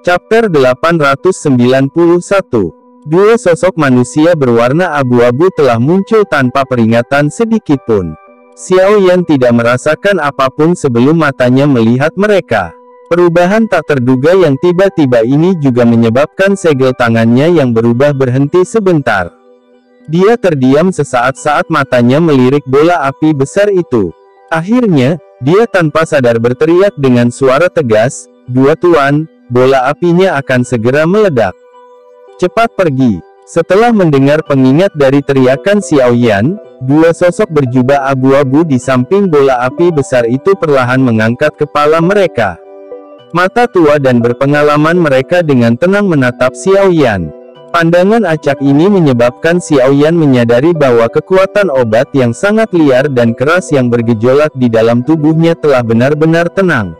Chapter 891. Dua sosok manusia berwarna abu-abu telah muncul tanpa peringatan sedikitpun. Xiao Yan tidak merasakan apapun sebelum matanya melihat mereka. Perubahan tak terduga yang tiba-tiba ini juga menyebabkan segel tangannya yang berubah berhenti sebentar. Dia terdiam sesaat saat matanya melirik bola api besar itu. Akhirnya, dia tanpa sadar berteriak dengan suara tegas, "Dua tuan, bola apinya akan segera meledak. Cepat pergi." Setelah mendengar pengingat dari teriakan Xiao Yan, dua sosok berjubah abu-abu di samping bola api besar itu perlahan mengangkat kepala mereka. Mata tua dan berpengalaman mereka dengan tenang menatap Xiao Yan. Pandangan acak ini menyebabkan Xiao Yan menyadari bahwa kekuatan obat yang sangat liar dan keras yang bergejolak di dalam tubuhnya telah benar-benar tenang.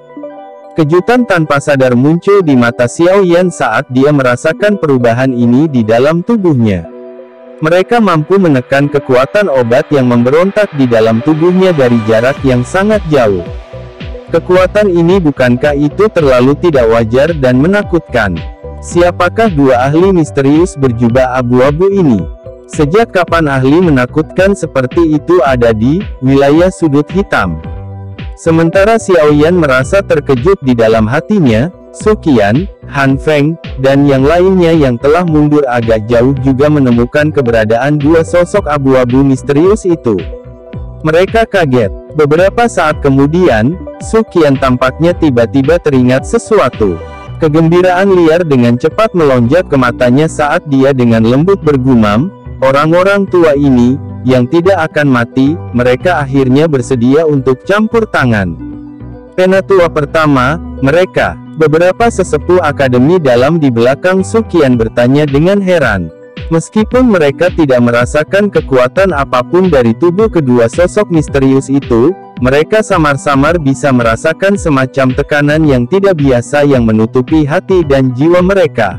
Kejutan tanpa sadar muncul di mata Xiao Yan saat dia merasakan perubahan ini di dalam tubuhnya. Mereka mampu menekan kekuatan obat yang memberontak di dalam tubuhnya dari jarak yang sangat jauh. Kekuatan ini bukankah itu terlalu tidak wajar dan menakutkan? Siapakah dua ahli misterius berjubah abu-abu ini? Sejak kapan ahli menakutkan seperti itu ada di wilayah sudut hitam? Sementara Xiao Yan merasa terkejut di dalam hatinya, Su Qian, Han Feng, dan yang lainnya yang telah mundur agak jauh juga menemukan keberadaan dua sosok abu-abu misterius itu. Mereka kaget. Beberapa saat kemudian, Su Qian tampaknya tiba-tiba teringat sesuatu. Kegembiraan liar dengan cepat melonjak ke matanya saat dia dengan lembut bergumam, "Orang-orang tua ini, yang tidak akan mati, mereka akhirnya bersedia untuk campur tangan." Penatua pertama, mereka, beberapa sesepuh akademi dalam di belakang Su Qian bertanya dengan heran. Meskipun mereka tidak merasakan kekuatan apapun dari tubuh kedua sosok misterius itu, mereka samar-samar bisa merasakan semacam tekanan yang tidak biasa yang menutupi hati dan jiwa mereka.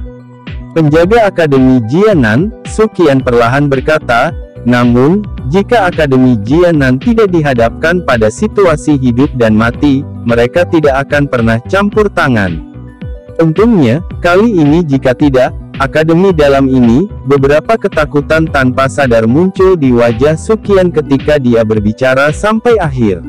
Penjaga Akademi Jianan, Su Qian perlahan berkata, "Namun, jika Akademi Jianan tidak dihadapkan pada situasi hidup dan mati, mereka tidak akan pernah campur tangan. Untungnya, kali ini jika tidak, Akademi dalam ini." Beberapa ketakutan tanpa sadar muncul di wajah Su Qian ketika dia berbicara sampai akhir.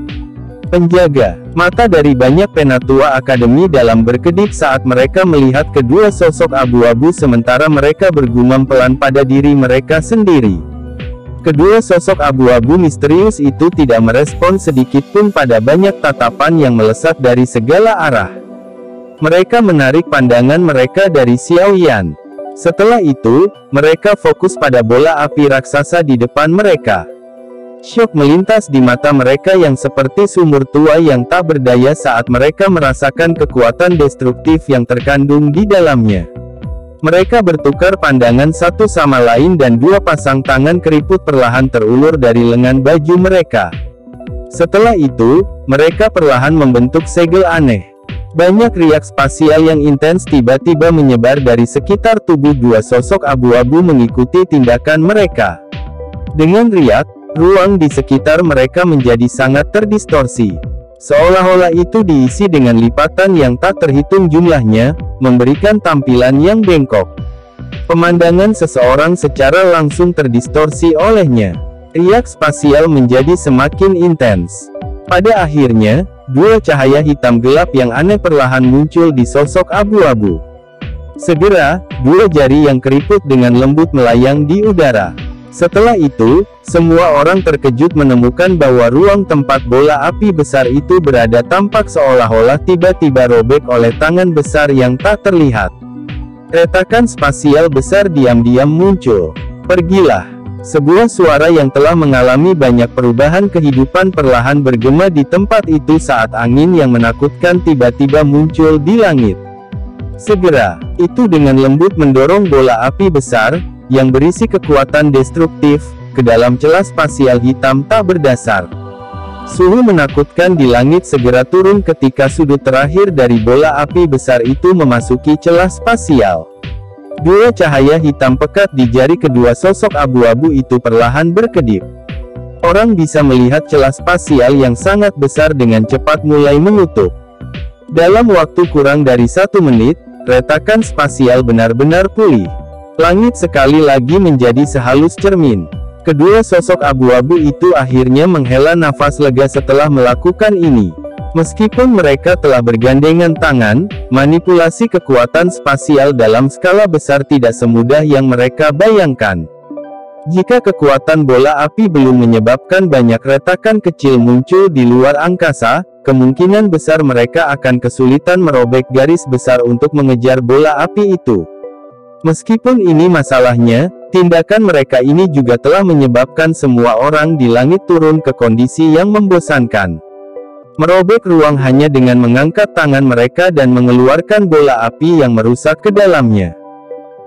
Penjaga, mata dari banyak penatua akademi dalam berkedip saat mereka melihat kedua sosok abu-abu sementara mereka bergumam pelan pada diri mereka sendiri. Kedua sosok abu-abu misterius itu tidak merespon sedikitpun pada banyak tatapan yang melesat dari segala arah. Mereka menarik pandangan mereka dari Xiao Yan. Setelah itu, mereka fokus pada bola api raksasa di depan mereka. Syok melintas di mata mereka yang seperti sumur tua yang tak berdaya saat mereka merasakan kekuatan destruktif yang terkandung di dalamnya. Mereka bertukar pandangan satu sama lain dan dua pasang tangan keriput perlahan terulur dari lengan baju mereka. Setelah itu, mereka perlahan membentuk segel aneh. Banyak riak spasial yang intens tiba-tiba menyebar dari sekitar tubuh dua sosok abu-abu mengikuti tindakan mereka. Dengan riak, ruang di sekitar mereka menjadi sangat terdistorsi. Seolah-olah itu diisi dengan lipatan yang tak terhitung jumlahnya, memberikan tampilan yang bengkok. Pemandangan seseorang secara langsung terdistorsi olehnya. Riak spasial menjadi semakin intens. Pada akhirnya, dua cahaya hitam gelap yang aneh perlahan muncul di sosok abu-abu. Segera, dua jari yang keriput dengan lembut melayang di udara. Setelah itu, semua orang terkejut menemukan bahwa ruang tempat bola api besar itu berada tampak seolah-olah tiba-tiba robek oleh tangan besar yang tak terlihat. Retakan spasial besar diam-diam muncul. "Pergilah." Sebuah suara yang telah mengalami banyak perubahan kehidupan perlahan bergema di tempat itu saat angin yang menakutkan tiba-tiba muncul di langit. Segera, itu dengan lembut mendorong bola api besar, yang berisi kekuatan destruktif, ke dalam celah spasial hitam tak berdasar. Suhu menakutkan di langit segera turun ketika sudut terakhir dari bola api besar itu memasuki celah spasial. Dua cahaya hitam pekat di jari kedua sosok abu-abu itu perlahan berkedip. Orang bisa melihat celah spasial yang sangat besar dengan cepat mulai menutup. Dalam waktu kurang dari 1 menit, retakan spasial benar-benar pulih. Langit sekali lagi menjadi sehalus cermin. Kedua sosok abu-abu itu akhirnya menghela nafas lega setelah melakukan ini. Meskipun mereka telah bergandengan tangan, manipulasi kekuatan spasial dalam skala besar tidak semudah yang mereka bayangkan. Jika kekuatan bola api belum menyebabkan banyak retakan kecil muncul di luar angkasa, kemungkinan besar mereka akan kesulitan merobek garis besar untuk mengejar bola api itu. Meskipun ini masalahnya, tindakan mereka ini juga telah menyebabkan semua orang di langit turun ke kondisi yang membosankan. Merobek ruang hanya dengan mengangkat tangan mereka dan mengeluarkan bola api yang merusak ke dalamnya.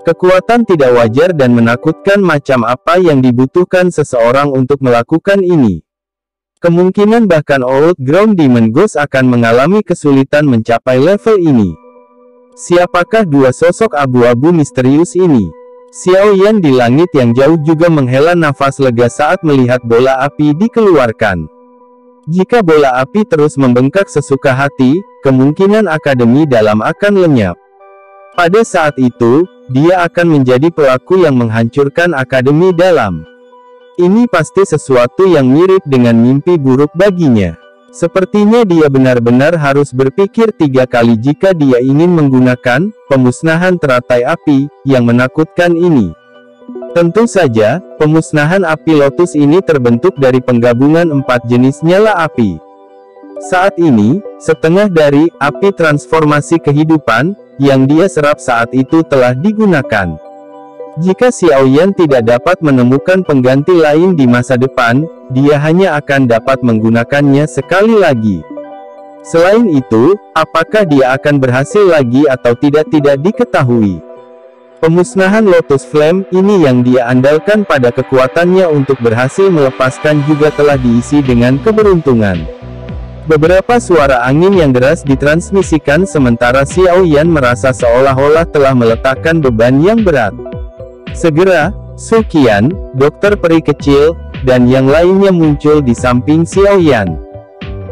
Kekuatan tidak wajar dan menakutkan macam apa yang dibutuhkan seseorang untuk melakukan ini. Kemungkinan bahkan Old Ground Demon Ghost akan mengalami kesulitan mencapai level ini. Siapakah dua sosok abu-abu misterius ini? Xiao Yan di langit yang jauh juga menghela nafas lega saat melihat bola api dikeluarkan. Jika bola api terus membengkak sesuka hati, kemungkinan akademi dalam akan lenyap. Pada saat itu, dia akan menjadi pelaku yang menghancurkan akademi dalam. Ini pasti sesuatu yang mirip dengan mimpi buruk baginya. Sepertinya dia benar-benar harus berpikir 3 kali jika dia ingin menggunakan pemusnahan teratai api yang menakutkan ini. Tentu saja, pemusnahan api lotus ini terbentuk dari penggabungan 4 jenis nyala api. Saat ini, setengah dari api transformasi kehidupan yang dia serap saat itu telah digunakan. Jika Xiao Yan tidak dapat menemukan pengganti lain di masa depan, dia hanya akan dapat menggunakannya sekali lagi. Selain itu, apakah dia akan berhasil lagi atau tidak diketahui. Pemusnahan Lotus Flame ini yang dia andalkan pada kekuatannya untuk berhasil melepaskan juga telah diisi dengan keberuntungan. Beberapa suara angin yang deras ditransmisikan sementara Xiao Yan merasa seolah-olah telah meletakkan beban yang berat. Segera, Su Qian, dokter peri kecil, dan yang lainnya muncul di samping Xiao Yan.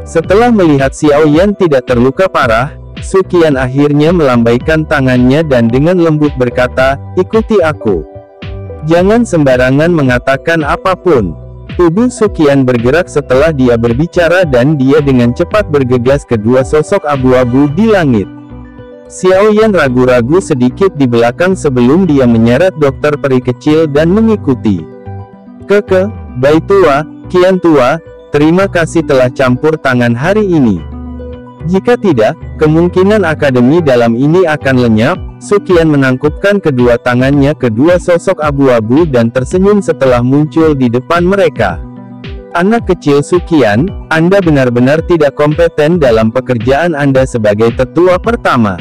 Setelah melihat Xiao Yan tidak terluka parah, Su Qian akhirnya melambaikan tangannya dan dengan lembut berkata, "Ikuti aku." Jangan sembarangan mengatakan apapun. Tubuh Su Qian bergerak setelah dia berbicara dan dia dengan cepat bergegas ke dua sosok abu-abu di langit. Xiao Yan ragu-ragu sedikit di belakang sebelum dia menyeret dokter peri kecil dan mengikuti. "Keke, Bai tua, Qian tua, terima kasih telah campur tangan hari ini. Jika tidak, kemungkinan akademi dalam ini akan lenyap." Su Qian menangkupkan kedua tangannya ke dua sosok abu-abu dan tersenyum setelah muncul di depan mereka. "Anak kecil Su Qian, Anda benar-benar tidak kompeten dalam pekerjaan Anda sebagai tetua pertama.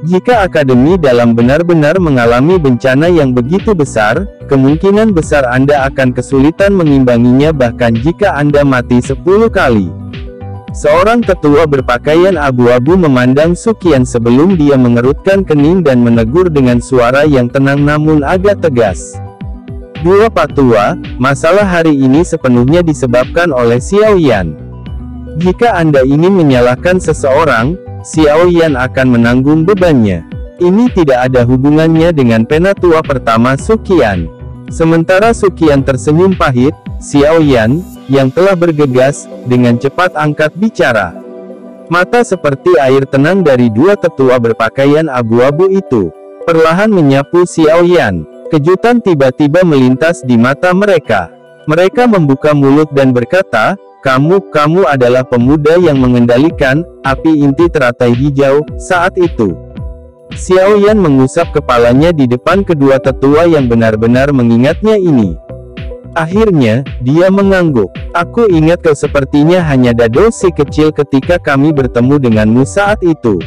Jika akademi dalam benar-benar mengalami bencana yang begitu besar, kemungkinan besar Anda akan kesulitan mengimbanginya bahkan jika Anda mati 10 kali. Seorang tetua berpakaian abu-abu memandang Su Qian sebelum dia mengerutkan kening dan menegur dengan suara yang tenang namun agak tegas. "Dua Pak Tua, masalah hari ini sepenuhnya disebabkan oleh Xiao Yan. Jika Anda ingin menyalahkan seseorang, Xiao Yan akan menanggung bebannya. Ini tidak ada hubungannya dengan penatua pertama Su Qian." Sementara Su Qian tersenyum pahit, Xiao Yan, yang telah bergegas, dengan cepat angkat bicara. Mata seperti air tenang dari dua tetua berpakaian abu-abu itu perlahan menyapu Xiao Yan. Kejutan tiba-tiba melintas di mata mereka. Mereka membuka mulut dan berkata, kamu adalah pemuda yang mengendalikan api inti teratai hijau." Saat itu, Xiao Yan mengusap kepalanya di depan kedua tetua yang benar-benar mengingatnya ini. Akhirnya, dia mengangguk. "Aku ingat kau sepertinya hanya dado si kecil ketika kami bertemu denganmu saat itu.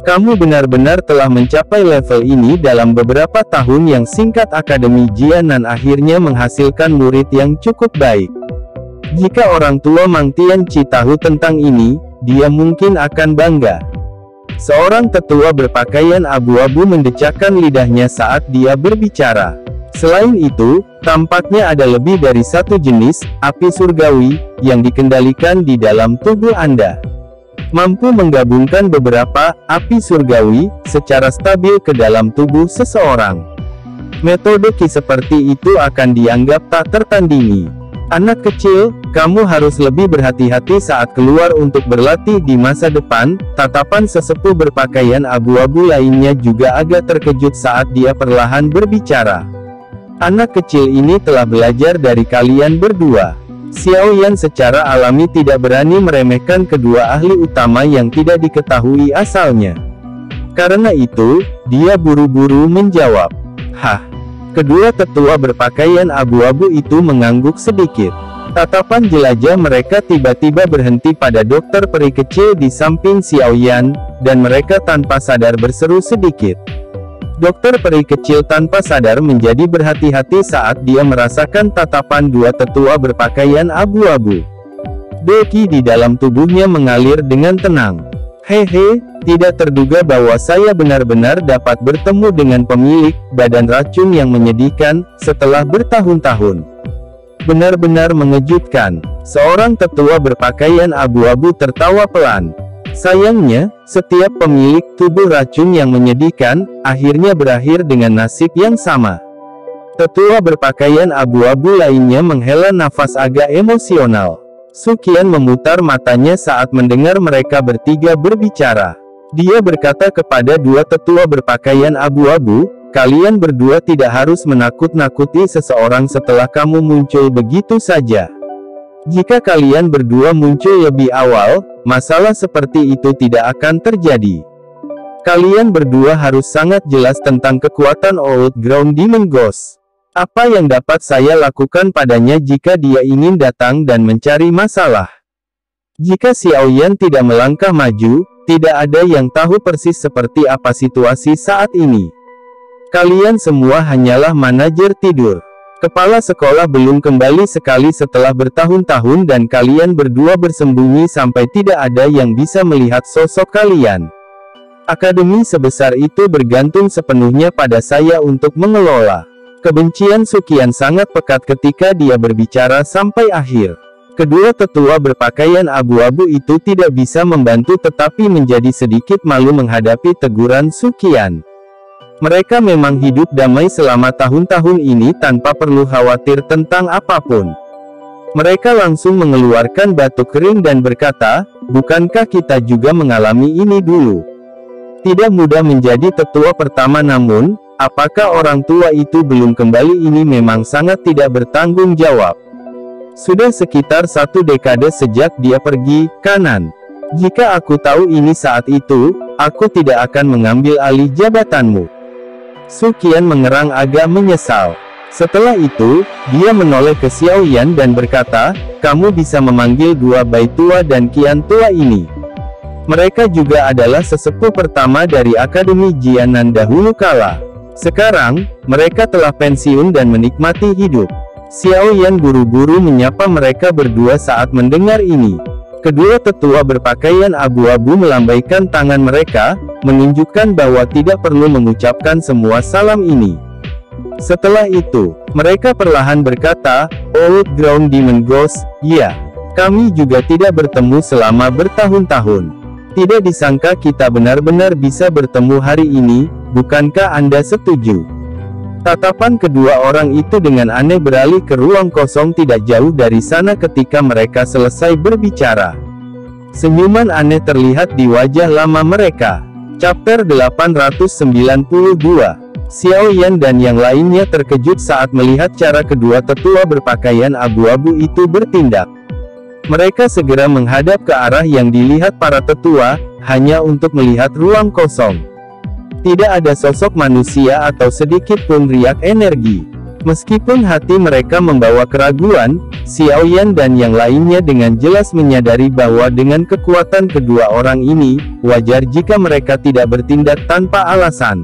Kamu benar-benar telah mencapai level ini dalam beberapa tahun yang singkat." Akademi Jianan akhirnya menghasilkan murid yang cukup baik. Jika orang tua Mang Tianqi tahu tentang ini, dia mungkin akan bangga. Seorang tetua berpakaian abu-abu mendecakkan lidahnya saat dia berbicara. Selain itu, tampaknya ada lebih dari satu jenis api surgawi yang dikendalikan di dalam tubuh Anda. mampu menggabungkan beberapa api surgawi secara stabil ke dalam tubuh seseorang. Metode Qi seperti itu akan dianggap tak tertandingi. Anak kecil, kamu harus lebih berhati-hati saat keluar untuk berlatih di masa depan. Tatapan sesepuh berpakaian abu-abu lainnya juga agak terkejut saat dia perlahan berbicara. Anak kecil ini telah belajar dari kalian berdua. Xiao Yan secara alami tidak berani meremehkan kedua ahli utama yang tidak diketahui asalnya. Karena itu, dia buru-buru menjawab. Hah? Kedua tetua berpakaian abu-abu itu mengangguk sedikit. Tatapan jelajah mereka tiba-tiba berhenti pada dokter peri kecil di samping Xiao Yan, dan mereka tanpa sadar berseru sedikit. Dokter peri kecil tanpa sadar menjadi berhati-hati saat dia merasakan tatapan dua tetua berpakaian abu-abu. Qi di dalam tubuhnya mengalir dengan tenang. Hehe, tidak terduga bahwa saya benar-benar dapat bertemu dengan pemilik badan racun yang menyedihkan setelah bertahun-tahun. Benar-benar mengejutkan. Seorang tetua berpakaian abu-abu tertawa pelan. Sayangnya, setiap pemilik tubuh racun yang menyedihkan, akhirnya berakhir dengan nasib yang sama. Tetua berpakaian abu-abu lainnya menghela nafas agak emosional. Su Qian memutar matanya saat mendengar mereka bertiga berbicara. Dia berkata kepada dua tetua berpakaian abu-abu, kalian berdua tidak harus menakut-nakuti seseorang setelah kamu muncul begitu saja. Jika kalian berdua muncul lebih awal, masalah seperti itu tidak akan terjadi. Kalian berdua harus sangat jelas tentang kekuatan Old Ground Demon Ghost. Apa yang dapat saya lakukan padanya jika dia ingin datang dan mencari masalah? Jika Xiao Yan tidak melangkah maju, tidak ada yang tahu persis seperti apa situasi saat ini. Kalian semua hanyalah manajer tidur. Kepala sekolah belum kembali sekali setelah bertahun-tahun dan kalian berdua bersembunyi sampai tidak ada yang bisa melihat sosok kalian. Akademi sebesar itu bergantung sepenuhnya pada saya untuk mengelola. Kebencian Su Qian sangat pekat ketika dia berbicara sampai akhir. Kedua tetua berpakaian abu-abu itu tidak bisa membantu tetapi menjadi sedikit malu menghadapi teguran Su Qian. Mereka memang hidup damai selama tahun-tahun ini tanpa perlu khawatir tentang apapun. Mereka langsung mengeluarkan batuk kering dan berkata, bukankah kita juga mengalami ini dulu? Tidak mudah menjadi tetua pertama namun, apakah orang tua itu belum kembali ini memang sangat tidak bertanggung jawab. Sudah sekitar 1 dekade sejak dia pergi, kanan. Jika aku tahu ini saat itu, aku tidak akan mengambil alih jabatanmu. Su Qian mengerang agak menyesal. Setelah itu, dia menoleh ke Xiao Yan dan berkata, kamu bisa memanggil dua Bai tua dan Qian tua ini. Mereka juga adalah sesepuh pertama dari Akademi Jianan dahulu kala. Sekarang, mereka telah pensiun dan menikmati hidup. Xiao Yan buru-buru menyapa mereka berdua saat mendengar ini. Kedua tetua berpakaian abu-abu melambaikan tangan mereka, menunjukkan bahwa tidak perlu mengucapkan semua salam ini. Setelah itu, mereka perlahan berkata, Old Ground Demon Ghost, ya. Kami juga tidak bertemu selama bertahun-tahun. Tidak disangka kita benar-benar bisa bertemu hari ini, bukankah Anda setuju? Tatapan kedua orang itu dengan aneh beralih ke ruang kosong tidak jauh dari sana ketika mereka selesai berbicara. Senyuman aneh terlihat di wajah lama mereka. Chapter 892. Xiao Yan dan yang lainnya terkejut saat melihat cara kedua tetua berpakaian abu-abu itu bertindak. Mereka segera menghadap ke arah yang dilihat para tetua, hanya untuk melihat ruang kosong. Tidak ada sosok manusia atau sedikit pun riak energi. Meskipun hati mereka membawa keraguan, Xiao Yan dan yang lainnya dengan jelas menyadari bahwa dengan kekuatan kedua orang ini, wajar jika mereka tidak bertindak tanpa alasan.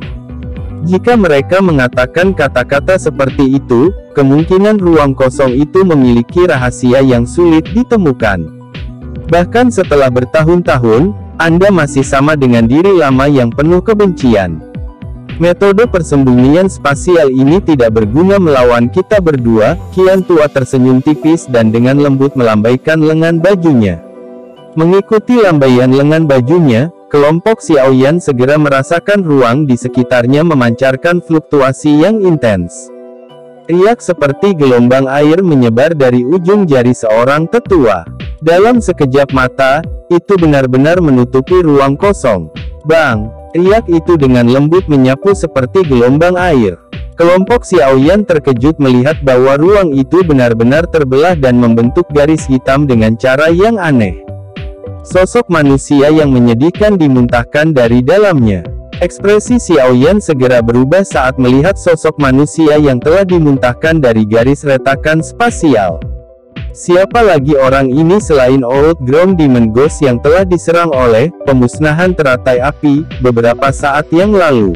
Jika mereka mengatakan kata-kata seperti itu, kemungkinan ruang kosong itu memiliki rahasia yang sulit ditemukan. Bahkan setelah bertahun-tahun, Anda masih sama dengan diri lama yang penuh kebencian. Metode persembunyian spasial ini tidak berguna melawan kita berdua. Qian tua tersenyum tipis dan dengan lembut melambaikan lengan bajunya. Mengikuti lambaian lengan bajunya, kelompok Xiaoyan segera merasakan ruang di sekitarnya memancarkan fluktuasi yang intens. Riak seperti gelombang air menyebar dari ujung jari seorang tetua. Dalam sekejap mata, itu benar-benar menutupi ruang kosong. Bang! Riak itu dengan lembut menyapu seperti gelombang air. Kelompok Xiaoyan terkejut melihat bahwa ruang itu benar-benar terbelah dan membentuk garis hitam dengan cara yang aneh. Sosok manusia yang menyedihkan dimuntahkan dari dalamnya. Ekspresi Xiaoyan segera berubah saat melihat sosok manusia yang telah dimuntahkan dari garis retakan spasial. Siapa lagi orang ini selain Old Ground Demon Ghost yang telah diserang oleh pemusnahan teratai api beberapa saat yang lalu?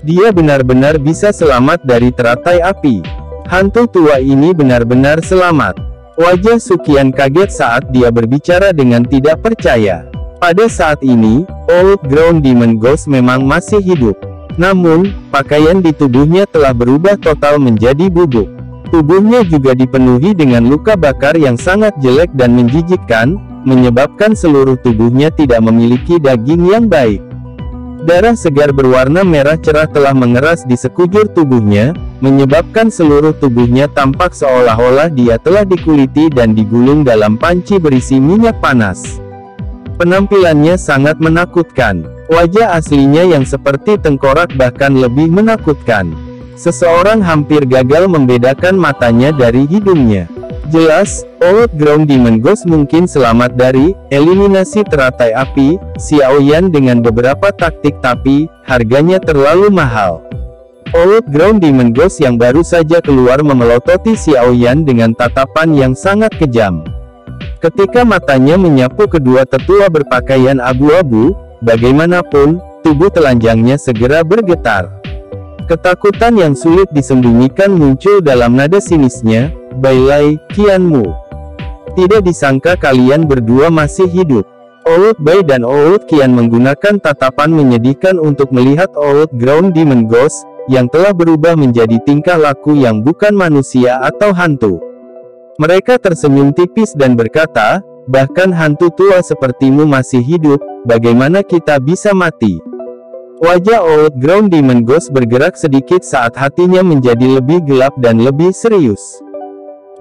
Dia benar-benar bisa selamat dari teratai api. Hantu tua ini benar-benar selamat. Wajah Suqian kaget saat dia berbicara dengan tidak percaya. Pada saat ini, Old Ground Demon Ghost memang masih hidup. Namun, pakaian di tubuhnya telah berubah total menjadi bubuk. Tubuhnya juga dipenuhi dengan luka bakar yang sangat jelek dan menjijikkan, menyebabkan seluruh tubuhnya tidak memiliki daging yang baik. Darah segar berwarna merah cerah telah mengeras di sekujur tubuhnya, menyebabkan seluruh tubuhnya tampak seolah-olah dia telah dikuliti dan digulung dalam panci berisi minyak panas. Penampilannya sangat menakutkan. Wajah aslinya yang seperti tengkorak bahkan lebih menakutkan. Seseorang hampir gagal membedakan matanya dari hidungnya. Jelas, Old Ground Demon Ghost mungkin selamat dari eliminasi teratai api Xiaoyan dengan beberapa taktik, tapi harganya terlalu mahal. Old Ground Demon Ghost yang baru saja keluar memelototi Xiaoyan dengan tatapan yang sangat kejam. Ketika matanya menyapu kedua tetua berpakaian abu-abu, bagaimanapun, tubuh telanjangnya segera bergetar. Ketakutan yang sulit disembunyikan muncul dalam nada sinisnya. Bailai, Qianmu. Tidak disangka kalian berdua masih hidup. Old Bai dan Old Qian menggunakan tatapan menyedihkan untuk melihat Old Ground Demon Ghost, yang telah berubah menjadi tingkah laku yang bukan manusia atau hantu. Mereka tersenyum tipis dan berkata, bahkan hantu tua sepertimu masih hidup, bagaimana kita bisa mati? Wajah Old Ground Demon Ghost bergerak sedikit saat hatinya menjadi lebih gelap dan lebih serius.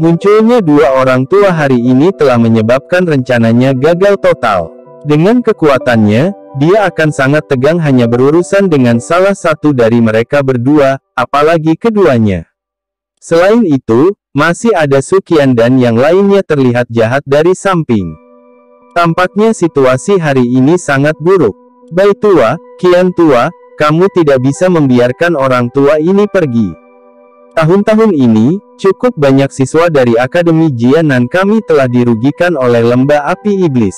Munculnya dua orang tua hari ini telah menyebabkan rencananya gagal total. Dengan kekuatannya, dia akan sangat tegang hanya berurusan dengan salah satu dari mereka berdua, apalagi keduanya. Selain itu, masih ada Suqian dan yang lainnya terlihat jahat dari samping. Tampaknya situasi hari ini sangat buruk. Bai tua, Qian tua, kamu tidak bisa membiarkan orang tua ini pergi. Tahun-tahun ini, cukup banyak siswa dari Akademi Jianan kami telah dirugikan oleh lembah api iblis.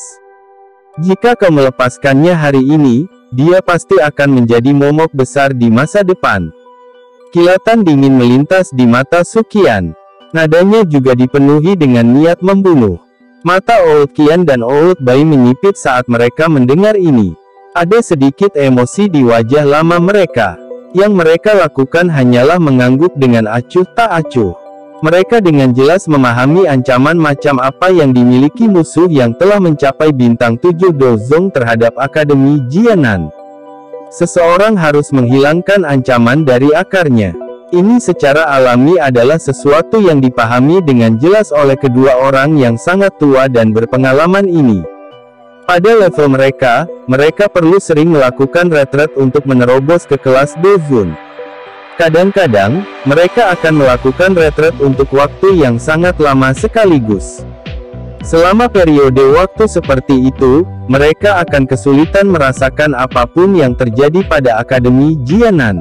Jika kau melepaskannya hari ini, dia pasti akan menjadi momok besar di masa depan. Kilatan dingin melintas di mata Suqian. Nadanya juga dipenuhi dengan niat membunuh. Mata Old Qian dan Old Bai menyipit saat mereka mendengar ini. Ada sedikit emosi di wajah lama mereka. Yang mereka lakukan hanyalah mengangguk dengan acuh tak acuh. Mereka dengan jelas memahami ancaman macam apa yang dimiliki musuh yang telah mencapai bintang 7 Dozong terhadap Akademi Jianan. Seseorang harus menghilangkan ancaman dari akarnya. Ini secara alami adalah sesuatu yang dipahami dengan jelas oleh kedua orang yang sangat tua dan berpengalaman ini. Pada level mereka, mereka perlu sering melakukan retret untuk menerobos ke kelas Dozun. Kadang-kadang, mereka akan melakukan retret untuk waktu yang sangat lama sekaligus. Selama periode waktu seperti itu, mereka akan kesulitan merasakan apapun yang terjadi pada Akademi Jianan.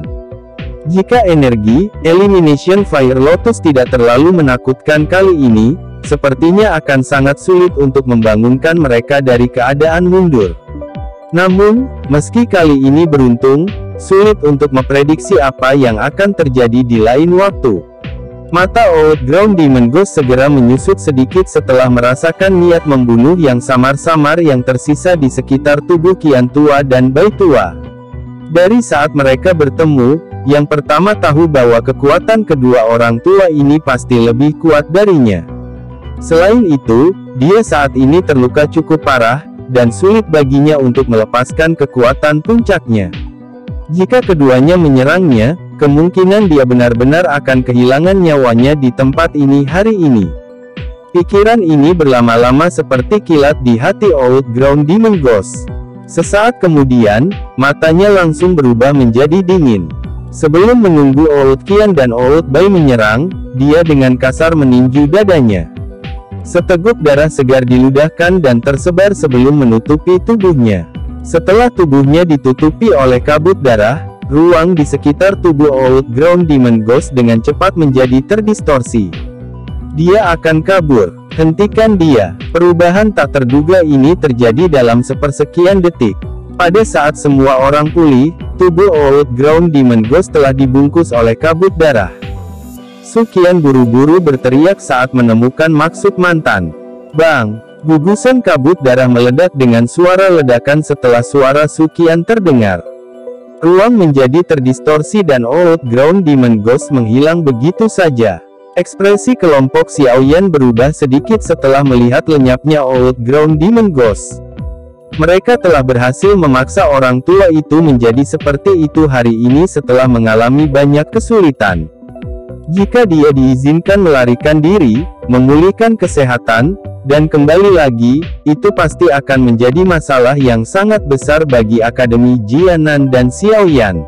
Jika energi Elimination Fire Lotus tidak terlalu menakutkan kali ini, sepertinya akan sangat sulit untuk membangunkan mereka dari keadaan mundur. Namun, meski kali ini beruntung, sulit untuk memprediksi apa yang akan terjadi di lain waktu. Mata Old Ground Demon Ghost segera menyusut sedikit setelah merasakan niat membunuh yang samar-samar yang tersisa di sekitar tubuh Qian tua dan Bai tua. Dari saat mereka bertemu, yang pertama tahu bahwa kekuatan kedua orang tua ini pasti lebih kuat darinya. Selain itu, dia saat ini terluka cukup parah, dan sulit baginya untuk melepaskan kekuatan puncaknya. Jika keduanya menyerangnya, kemungkinan dia benar-benar akan kehilangan nyawanya di tempat ini hari ini. Pikiran ini berlama-lama seperti kilat di hati Old Ground Demon Ghost. Sesaat kemudian, matanya langsung berubah menjadi dingin. Sebelum menunggu Old Qian dan Old Bai menyerang, dia dengan kasar meninju dadanya. Seteguk darah segar diludahkan dan tersebar sebelum menutupi tubuhnya. Setelah tubuhnya ditutupi oleh kabut darah, ruang di sekitar tubuh Old Ground Demon Ghost dengan cepat menjadi terdistorsi. Dia akan kabur. Hentikan dia. Perubahan tak terduga ini terjadi dalam sepersekian detik. Pada saat semua orang pulih, tubuh Old Ground Demon Ghost telah dibungkus oleh kabut darah. Su Qian buru-buru berteriak saat menemukan maksud mantan. Bang! Gugusan kabut darah meledak dengan suara ledakan setelah suara Su Qian terdengar. Ruang menjadi terdistorsi dan Old Ground Demon Ghost menghilang begitu saja. Ekspresi kelompok Xiaoyan berubah sedikit setelah melihat lenyapnya Old Ground Demon Ghost. Mereka telah berhasil memaksa orang tua itu menjadi seperti itu hari ini setelah mengalami banyak kesulitan. Jika dia diizinkan melarikan diri, memulihkan kesehatan, dan kembali lagi, itu pasti akan menjadi masalah yang sangat besar bagi Akademi Jianan dan Xiaoyan.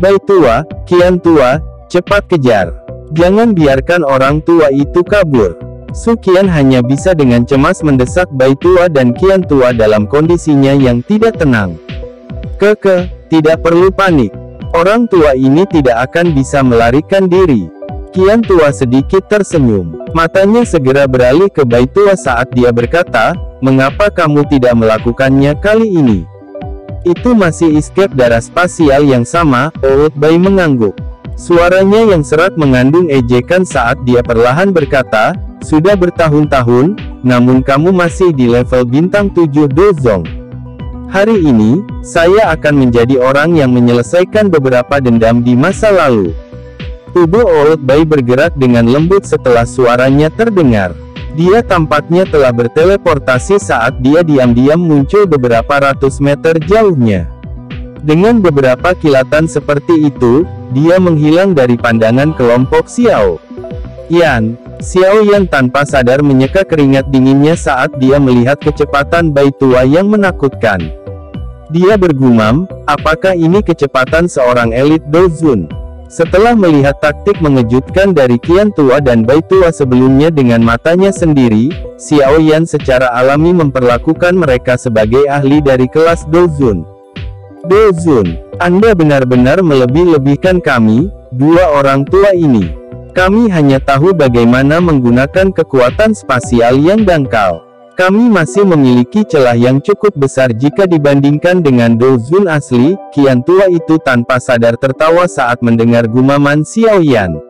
Bai tua, Qian tua, cepat kejar. Jangan biarkan orang tua itu kabur. Su Qian hanya bisa dengan cemas mendesak Bai tua dan Qian tua dalam kondisinya yang tidak tenang. Tidak perlu panik. Orang tua ini tidak akan bisa melarikan diri. Qian tua sedikit tersenyum. Matanya segera beralih ke Bai tua saat dia berkata, "Mengapa kamu tidak melakukannya kali ini?" Itu masih escape darah spasial yang sama, Old Bai mengangguk. Suaranya yang serak mengandung ejekan saat dia perlahan berkata, "Sudah bertahun-tahun, namun kamu masih di level bintang 7 Dozong. Hari ini, saya akan menjadi orang yang menyelesaikan beberapa dendam di masa lalu." Tubuh Old Bai bergerak dengan lembut setelah suaranya terdengar. Dia tampaknya telah berteleportasi saat dia diam-diam muncul beberapa ratus meter jauhnya. Dengan beberapa kilatan seperti itu, dia menghilang dari pandangan kelompok Xiaoyan. Xiaoyan tanpa sadar menyeka keringat dinginnya saat dia melihat kecepatan Bai tua yang menakutkan. Dia bergumam, apakah ini kecepatan seorang elit Dozun? Setelah melihat taktik mengejutkan dari Qian tua dan Bai tua sebelumnya dengan matanya sendiri, Xiaoyan secara alami memperlakukan mereka sebagai ahli dari kelas Dozun. Dozun, Anda benar-benar melebih-lebihkan kami, dua orang tua ini. Kami hanya tahu bagaimana menggunakan kekuatan spasial yang dangkal. Kami masih memiliki celah yang cukup besar jika dibandingkan dengan Dozun asli. Qian tua itu tanpa sadar tertawa saat mendengar gumaman Xiaoyan.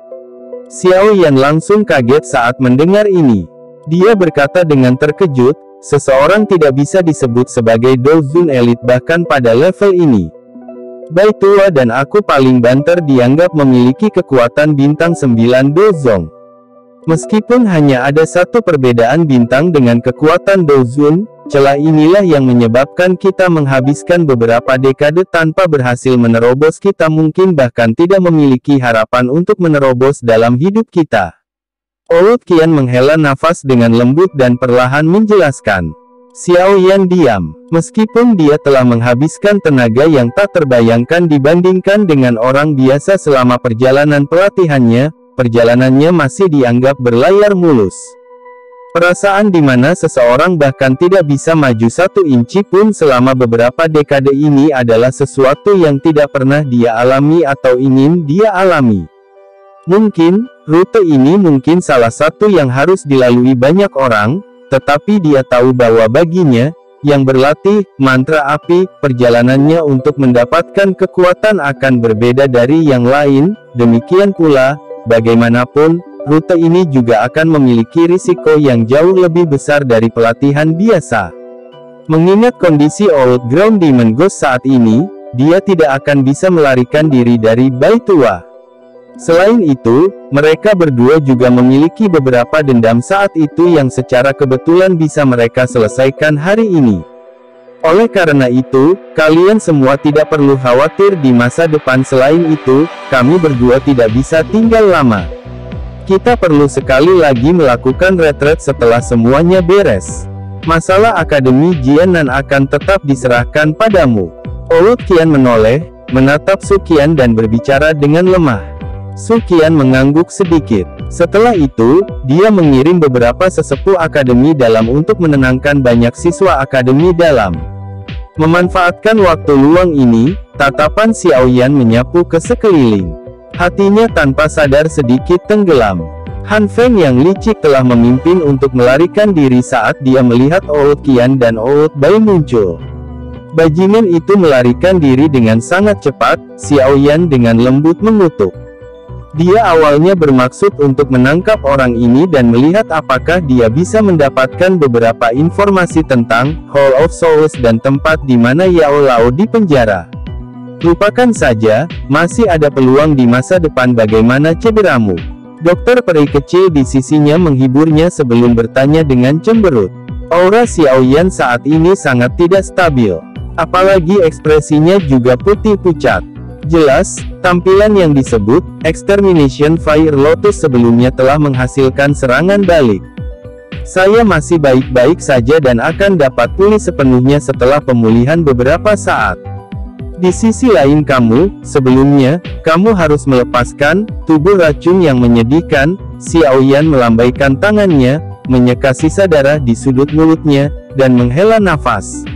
Xiaoyan langsung kaget saat mendengar ini. Dia berkata dengan terkejut, seseorang tidak bisa disebut sebagai Dozun elit bahkan pada level ini. Bai tua dan aku paling banter dianggap memiliki kekuatan bintang 9 Dozong. Meskipun hanya ada satu perbedaan bintang dengan kekuatan Dozun, celah inilah yang menyebabkan kita menghabiskan beberapa dekade tanpa berhasil menerobos. Kita mungkin bahkan tidak memiliki harapan untuk menerobos dalam hidup kita. Old Qian menghela nafas dengan lembut dan perlahan menjelaskan. Xiaoyan diam. Meskipun dia telah menghabiskan tenaga yang tak terbayangkan dibandingkan dengan orang biasa selama perjalanan pelatihannya, perjalanannya masih dianggap berlayar mulus. Perasaan di mana seseorang bahkan tidak bisa maju 1 inci pun selama beberapa dekade ini adalah sesuatu yang tidak pernah dia alami atau ingin dia alami. Mungkin, rute ini mungkin salah satu yang harus dilalui banyak orang, tetapi dia tahu bahwa baginya, yang berlatih mantra api, perjalanannya untuk mendapatkan kekuatan akan berbeda dari yang lain. Demikian pula, bagaimanapun, rute ini juga akan memiliki risiko yang jauh lebih besar dari pelatihan biasa. Mengingat kondisi Old Ground Demon Ghost saat ini, dia tidak akan bisa melarikan diri dari Bai tua. Selain itu, mereka berdua juga memiliki beberapa dendam saat itu yang secara kebetulan bisa mereka selesaikan hari ini. Oleh karena itu, kalian semua tidak perlu khawatir di masa depan. Selain itu, kami berdua tidak bisa tinggal lama. Kita perlu sekali lagi melakukan retret setelah semuanya beres. Masalah Akademi Jianan akan tetap diserahkan padamu. Old Qian menoleh, menatap Su Qian dan berbicara dengan lemah. Su Qian mengangguk sedikit. Setelah itu, dia mengirim beberapa sesepuh Akademi Dalam untuk menenangkan banyak siswa Akademi Dalam. Memanfaatkan waktu luang ini, tatapan Xiaoyan menyapu ke sekeliling. Hatinya tanpa sadar sedikit tenggelam. Han Feng yang licik telah memimpin untuk melarikan diri saat dia melihat Old Qian dan Old Bai muncul. Bajingan itu melarikan diri dengan sangat cepat. Xiaoyan dengan lembut mengutuk. Dia awalnya bermaksud untuk menangkap orang ini dan melihat apakah dia bisa mendapatkan beberapa informasi tentang Hall of Souls dan tempat di mana Yao Lao dipenjara. Lupakan saja, masih ada peluang di masa depan. Bagaimana cederamu? Dokter peri kecil di sisinya menghiburnya sebelum bertanya dengan cemberut. Aura Xiaoyan saat ini sangat tidak stabil. Apalagi ekspresinya juga putih pucat. Jelas, tampilan yang disebut Extermination Fire Lotus sebelumnya telah menghasilkan serangan balik. Saya masih baik-baik saja dan akan dapat pulih sepenuhnya setelah pemulihan beberapa saat. Di sisi lain sebelumnya, kamu harus melepaskan tubuh racun yang menyedihkan. Xiaoyan melambaikan tangannya, menyeka sisa darah di sudut mulutnya, dan menghela nafas.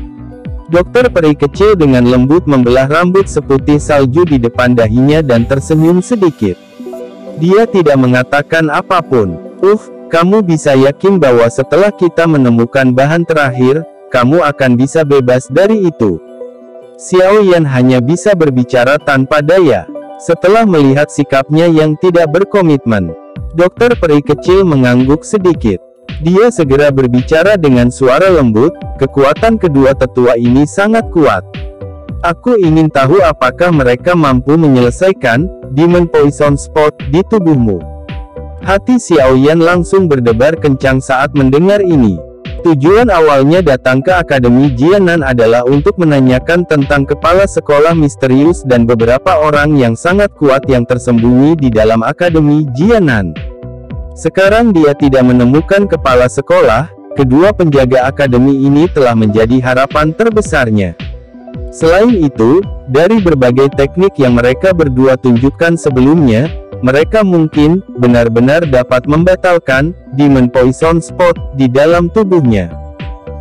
Dokter peri kecil dengan lembut membelah rambut seputih salju di depan dahinya dan tersenyum sedikit. Dia tidak mengatakan apapun. Kamu bisa yakin bahwa setelah kita menemukan bahan terakhir, kamu akan bisa bebas dari itu. Xiaoyan hanya bisa berbicara tanpa daya. Setelah melihat sikapnya yang tidak berkomitmen, dokter peri kecil mengangguk sedikit. Dia segera berbicara dengan suara lembut, kekuatan kedua tetua ini sangat kuat. Aku ingin tahu apakah mereka mampu menyelesaikan Demon Poison Spot di tubuhmu. Hati Xiaoyan langsung berdebar kencang saat mendengar ini. Tujuan awalnya datang ke Akademi Jianan adalah untuk menanyakan tentang kepala sekolah misterius dan beberapa orang yang sangat kuat yang tersembunyi di dalam Akademi Jianan. Sekarang dia tidak menemukan kepala sekolah. Kedua penjaga akademi ini telah menjadi harapan terbesarnya. Selain itu, dari berbagai teknik yang mereka berdua tunjukkan sebelumnya, mereka mungkin benar-benar dapat membatalkan Demon Poison Spot di dalam tubuhnya.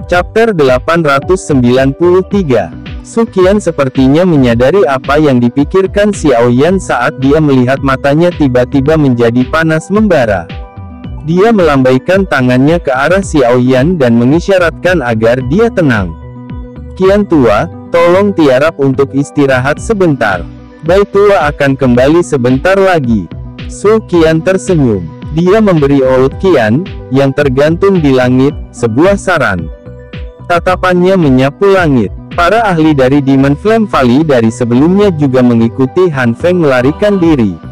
Chapter 893. Su Qian sepertinya menyadari apa yang dipikirkan Xiaoyan saat dia melihat matanya tiba-tiba menjadi panas membara. Dia melambaikan tangannya ke arah Xiaoyan dan mengisyaratkan agar dia tenang. Qian tua, tolong tiarap untuk istirahat sebentar. Bai tua akan kembali sebentar lagi. Su Qian tersenyum. Dia memberi Old Qian, yang tergantung di langit, sebuah saran. Tatapannya menyapu langit. Para ahli dari Demon Flame Valley dari sebelumnya juga mengikuti Han Feng melarikan diri.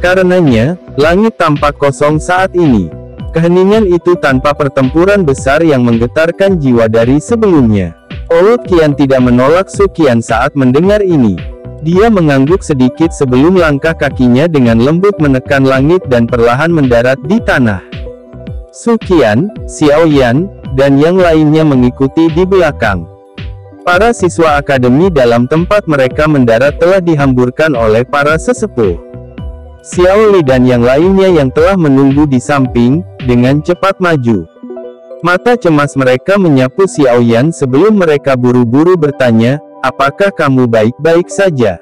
Karenanya, langit tampak kosong saat ini. Keheningan itu tanpa pertempuran besar yang menggetarkan jiwa dari sebelumnya. Old Qian tidak menolak Su Qian saat mendengar ini. Dia mengangguk sedikit sebelum langkah kakinya dengan lembut menekan langit dan perlahan mendarat di tanah. Su Qian, Xiaoyan, dan yang lainnya mengikuti di belakang. Para siswa akademi dalam tempat mereka mendarat telah dihamburkan oleh para sesepuh. Xiao Li dan yang lainnya yang telah menunggu di samping, dengan cepat maju. Mata cemas mereka menyapu Xiaoyan sebelum mereka buru-buru bertanya, apakah kamu baik-baik saja?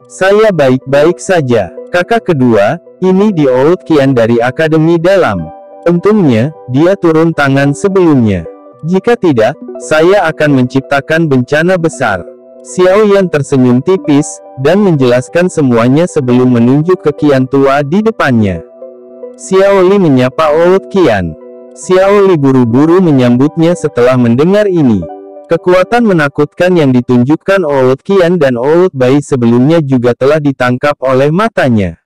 Saya baik-baik saja. Kakak kedua, ini di Old Qian dari Akademi Dalam. Untungnya, dia turun tangan sebelumnya. Jika tidak, saya akan menciptakan bencana besar. Xiaoyan tersenyum tipis, dan menjelaskan semuanya sebelum menunjuk ke Qian tua di depannya. Xiao Li menyapa Old Qian. Xiao Li buru-buru menyambutnya setelah mendengar ini. Kekuatan menakutkan yang ditunjukkan Old Qian dan Old Bai sebelumnya juga telah ditangkap oleh matanya.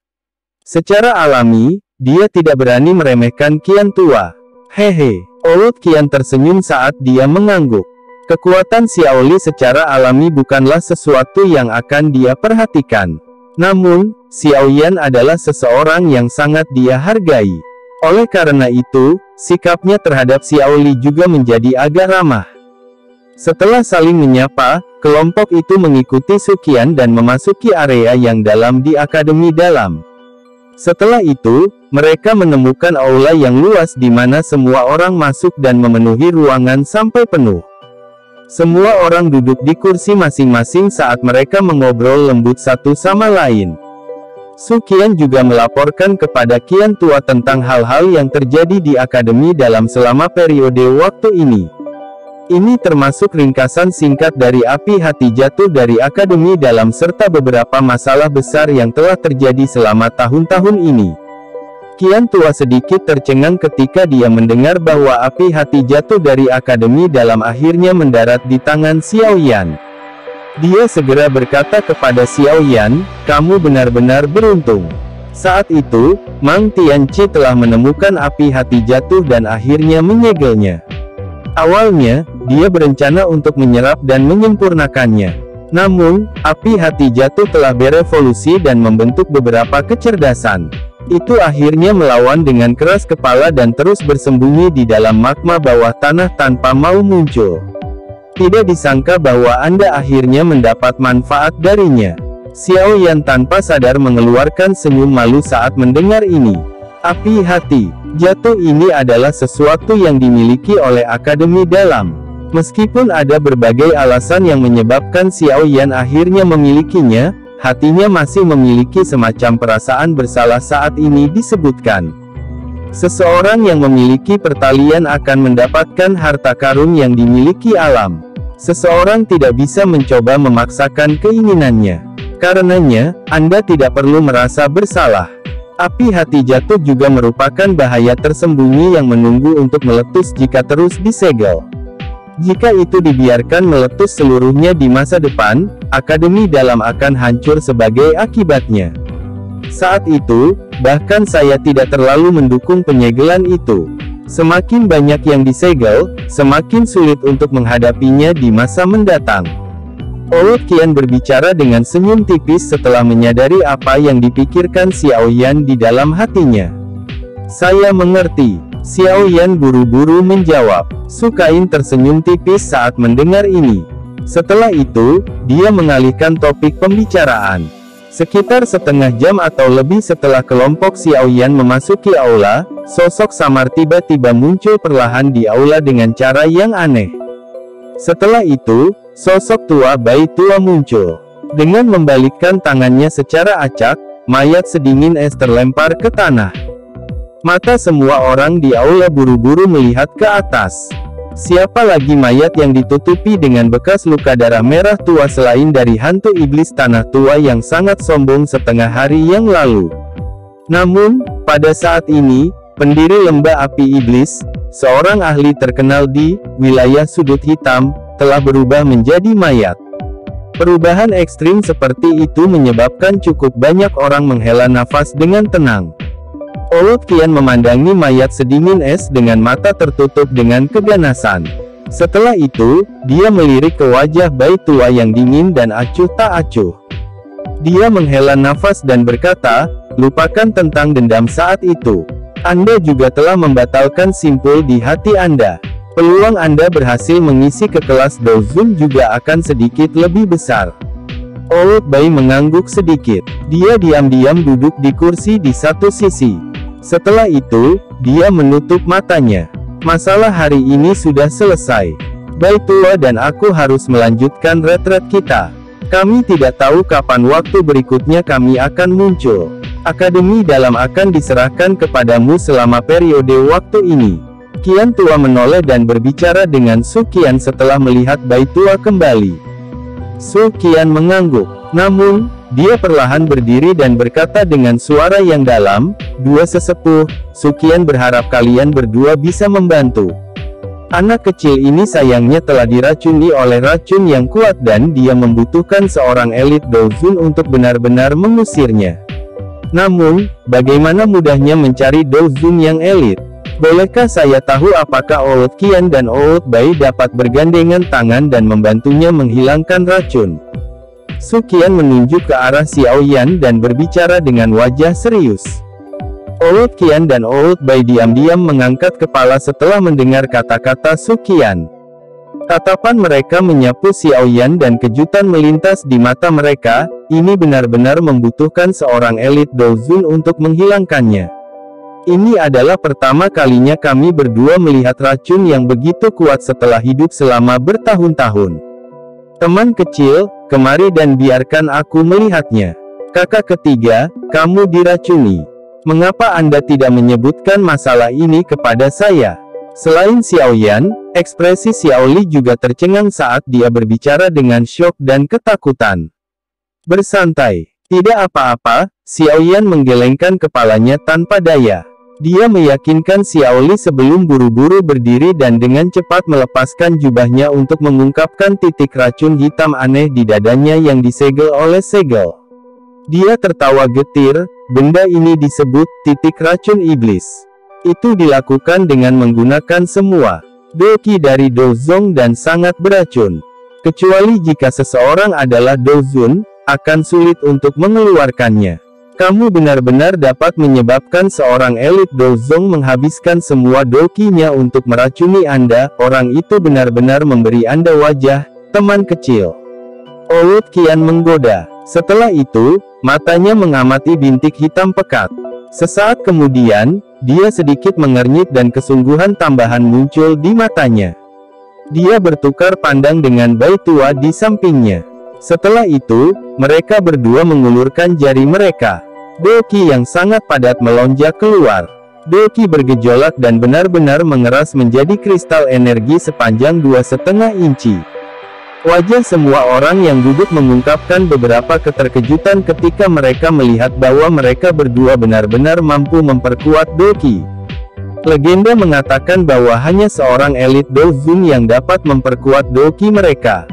Secara alami, dia tidak berani meremehkan Qian tua. Hehe, Old Qian tersenyum saat dia mengangguk. Kekuatan Xiaoli secara alami bukanlah sesuatu yang akan dia perhatikan. Namun, Xiaoyan adalah seseorang yang sangat dia hargai. Oleh karena itu, sikapnya terhadap Xiaoli juga menjadi agak ramah. Setelah saling menyapa, kelompok itu mengikuti Su Qian dan memasuki area yang dalam di Akademi Dalam. Setelah itu, mereka menemukan aula yang luas di mana semua orang masuk dan memenuhi ruangan sampai penuh. Semua orang duduk di kursi masing-masing saat mereka mengobrol lembut satu sama lain. Su Qian juga melaporkan kepada Qian tua tentang hal-hal yang terjadi di Akademi Dalam selama periode waktu ini. Ini termasuk ringkasan singkat dari api hati jatuh dari Akademi Dalam serta beberapa masalah besar yang telah terjadi selama tahun-tahun ini. Qian tua sedikit tercengang ketika dia mendengar bahwa api hati jatuh dari Akademi Dalam akhirnya mendarat di tangan Xiaoyan. Dia segera berkata kepada Xiaoyan, "Kamu benar-benar beruntung." Saat itu, Mang Tianqi telah menemukan api hati jatuh dan akhirnya menyegelnya. Awalnya, dia berencana untuk menyerap dan menyempurnakannya. Namun, api hati jatuh telah berevolusi dan membentuk beberapa kecerdasan. Itu akhirnya melawan dengan keras kepala dan terus bersembunyi di dalam magma bawah tanah tanpa mau muncul. Tidak disangka bahwa Anda akhirnya mendapat manfaat darinya. Xiaoyan tanpa sadar mengeluarkan senyum malu saat mendengar ini. Api hati jatuh ini adalah sesuatu yang dimiliki oleh Akademi Dalam. Meskipun ada berbagai alasan yang menyebabkan Xiaoyan akhirnya memilikinya, hatinya masih memiliki semacam perasaan bersalah saat ini disebutkan. Seseorang yang memiliki pertalian akan mendapatkan harta karun yang dimiliki alam. Seseorang tidak bisa mencoba memaksakan keinginannya. Karenanya, Anda tidak perlu merasa bersalah. Api hati jatuh juga merupakan bahaya tersembunyi yang menunggu untuk meletus jika terus disegel. Jika itu dibiarkan meletus seluruhnya di masa depan, Akademi Dalam akan hancur sebagai akibatnya. Saat itu, bahkan saya tidak terlalu mendukung penyegelan itu. Semakin banyak yang disegel, semakin sulit untuk menghadapinya di masa mendatang. Old Qian berbicara dengan senyum tipis setelah menyadari apa yang dipikirkan Xiaoyan di dalam hatinya. "Saya mengerti." Xiaoyan buru-buru menjawab. Su Qian tersenyum tipis saat mendengar ini. Setelah itu, dia mengalihkan topik pembicaraan. Sekitar setengah jam atau lebih setelah kelompok Xiaoyan memasuki aula, sosok samar tiba-tiba muncul perlahan di aula dengan cara yang aneh. Setelah itu, sosok tua Bai tua muncul. Dengan membalikkan tangannya secara acak, mayat sedingin es terlempar ke tanah. Mata semua orang di aula buru-buru melihat ke atas. Siapa lagi mayat yang ditutupi dengan bekas luka darah merah tua selain dari hantu iblis tanah tua yang sangat sombong setengah hari yang lalu. Namun, pada saat ini, pendiri lembah api iblis, seorang ahli terkenal di wilayah sudut hitam, telah berubah menjadi mayat. Perubahan ekstrim seperti itu menyebabkan cukup banyak orang menghela nafas dengan tenang. Old Qian memandangi mayat sedingin es dengan mata tertutup dengan keganasan. Setelah itu, dia melirik ke wajah Bai tua yang dingin dan acuh tak acuh. Dia menghela nafas dan berkata, "Lupakan tentang dendam saat itu. Anda juga telah membatalkan simpul di hati Anda. Peluang Anda berhasil mengisi ke kelas Dozun juga akan sedikit lebih besar." Old Bai mengangguk sedikit. Dia diam-diam duduk di kursi di satu sisi. Setelah itu, dia menutup matanya. Masalah hari ini sudah selesai. Bai tua dan aku harus melanjutkan retret kita. Kami tidak tahu kapan waktu berikutnya kami akan muncul. Akademi Dalam akan diserahkan kepadamu selama periode waktu ini. Qian tua menoleh dan berbicara dengan Su Qian setelah melihat Bai tua kembali. Su Qian mengangguk. Namun, dia perlahan berdiri dan berkata dengan suara yang dalam, "Dua sesepuh, Su Qian berharap kalian berdua bisa membantu. Anak kecil ini sayangnya telah diracuni oleh racun yang kuat dan dia membutuhkan seorang elit Dozun untuk benar-benar mengusirnya. Namun, bagaimana mudahnya mencari Dozun yang elit? Bolehkah saya tahu apakah Oud Qian dan Oud Bai dapat bergandengan tangan dan membantunya menghilangkan racun? Su Qian menunjuk ke arah Xiao Yan dan berbicara dengan wajah serius. Oud Qian dan Oud Bai diam-diam mengangkat kepala setelah mendengar kata-kata Su Qian. Tatapan mereka menyapu Xiao Yan dan kejutan melintas di mata mereka. Ini benar-benar membutuhkan seorang elit Dozun untuk menghilangkannya. Ini adalah pertama kalinya kami berdua melihat racun yang begitu kuat setelah hidup selama bertahun-tahun. Teman kecil, kemari dan biarkan aku melihatnya. Kakak ketiga, kamu diracuni. Mengapa Anda tidak menyebutkan masalah ini kepada saya? Selain Xiao Yan, ekspresi Xiao Li juga tercengang saat dia berbicara dengan syok dan ketakutan. Bersantai, tidak apa-apa, Xiao Yan menggelengkan kepalanya tanpa daya. Dia meyakinkan Xiao Li sebelum buru-buru berdiri dan dengan cepat melepaskan jubahnya untuk mengungkapkan titik racun hitam aneh di dadanya yang disegel oleh segel. Dia tertawa getir, benda ini disebut titik racun iblis. Itu dilakukan dengan menggunakan semua doki dari Dozong dan sangat beracun. Kecuali jika seseorang adalah Dozun, akan sulit untuk mengeluarkannya. Kamu benar-benar dapat menyebabkan seorang elit Dozong menghabiskan semua dokinya untuk meracuni Anda. Orang itu benar-benar memberi Anda wajah, teman kecil. Oud Qian menggoda. Setelah itu, matanya mengamati bintik hitam pekat. Sesaat kemudian, dia sedikit mengernyit dan kesungguhan tambahan muncul di matanya. Dia bertukar pandang dengan Bai tua di sampingnya. Setelah itu, mereka berdua mengulurkan jari mereka. Doki yang sangat padat melonjak keluar. Doki bergejolak dan benar-benar mengeras menjadi kristal energi sepanjang 2,5 inci. Wajah semua orang yang duduk mengungkapkan beberapa keterkejutan ketika mereka melihat bahwa mereka berdua benar-benar mampu memperkuat Doki. Legenda mengatakan bahwa hanya seorang elit Dozun yang dapat memperkuat Doki mereka.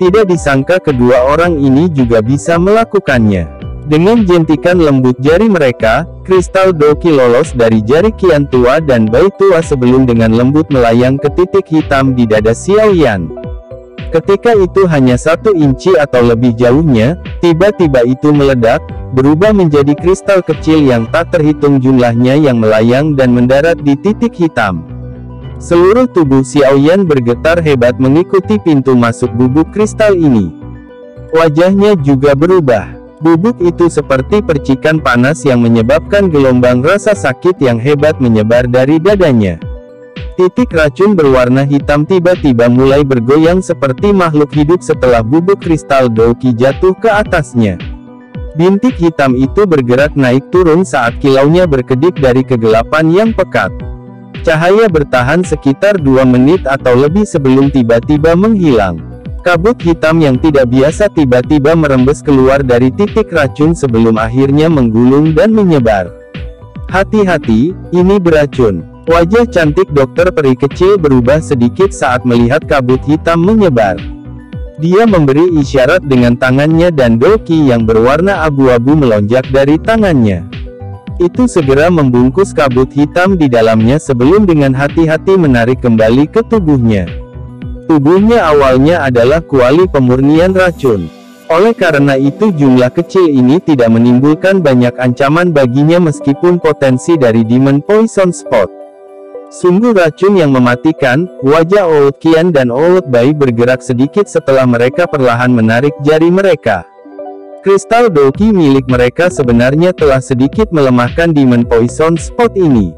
Tidak disangka kedua orang ini juga bisa melakukannya. Dengan jentikan lembut jari mereka, kristal Doki lolos dari jari Qian tua dan Bai tua sebelum dengan lembut melayang ke titik hitam di dada Xiao Yan. Ketika itu hanya 1 inci atau lebih jauhnya, tiba-tiba itu meledak, berubah menjadi kristal kecil yang tak terhitung jumlahnya yang melayang dan mendarat di titik hitam. Seluruh tubuh Xiao Yan bergetar hebat mengikuti pintu masuk bubuk kristal ini. Wajahnya juga berubah. Bubuk itu seperti percikan panas yang menyebabkan gelombang rasa sakit yang hebat menyebar dari dadanya. Titik racun berwarna hitam tiba-tiba mulai bergoyang seperti makhluk hidup setelah bubuk kristal Doki jatuh ke atasnya. Bintik hitam itu bergerak naik turun saat kilaunya berkedip dari kegelapan yang pekat. Cahaya bertahan sekitar 2 menit atau lebih sebelum tiba-tiba menghilang. Kabut hitam yang tidak biasa tiba-tiba merembes keluar dari titik racun sebelum akhirnya menggulung dan menyebar. Hati-hati, ini beracun. Wajah cantik dokter peri kecil berubah sedikit saat melihat kabut hitam menyebar. Dia memberi isyarat dengan tangannya dan doki yang berwarna abu-abu melonjak dari tangannya. Itu segera membungkus kabut hitam di dalamnya sebelum dengan hati-hati menarik kembali ke tubuhnya. Tubuhnya awalnya adalah kuali pemurnian racun. Oleh karena itu jumlah kecil ini tidak menimbulkan banyak ancaman baginya meskipun potensi dari Demon Poison Spot. Sungguh racun yang mematikan. Wajah Oud Qian dan Oud Bai bergerak sedikit setelah mereka perlahan menarik jari mereka. Kristal Doki milik mereka sebenarnya telah sedikit melemahkan Demon Poison Spot ini.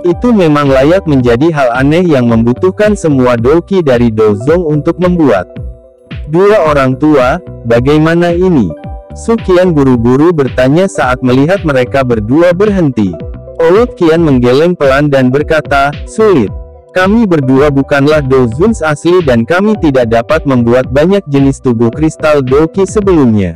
Itu memang layak menjadi hal aneh yang membutuhkan semua Doki dari Dozong untuk membuat. Dua orang tua, bagaimana ini? Su Qian buru-buru bertanya saat melihat mereka berdua berhenti. Oud Qian menggeleng pelan dan berkata, sulit. Kami berdua bukanlah Dozuns asli dan kami tidak dapat membuat banyak jenis tubuh kristal Doki sebelumnya.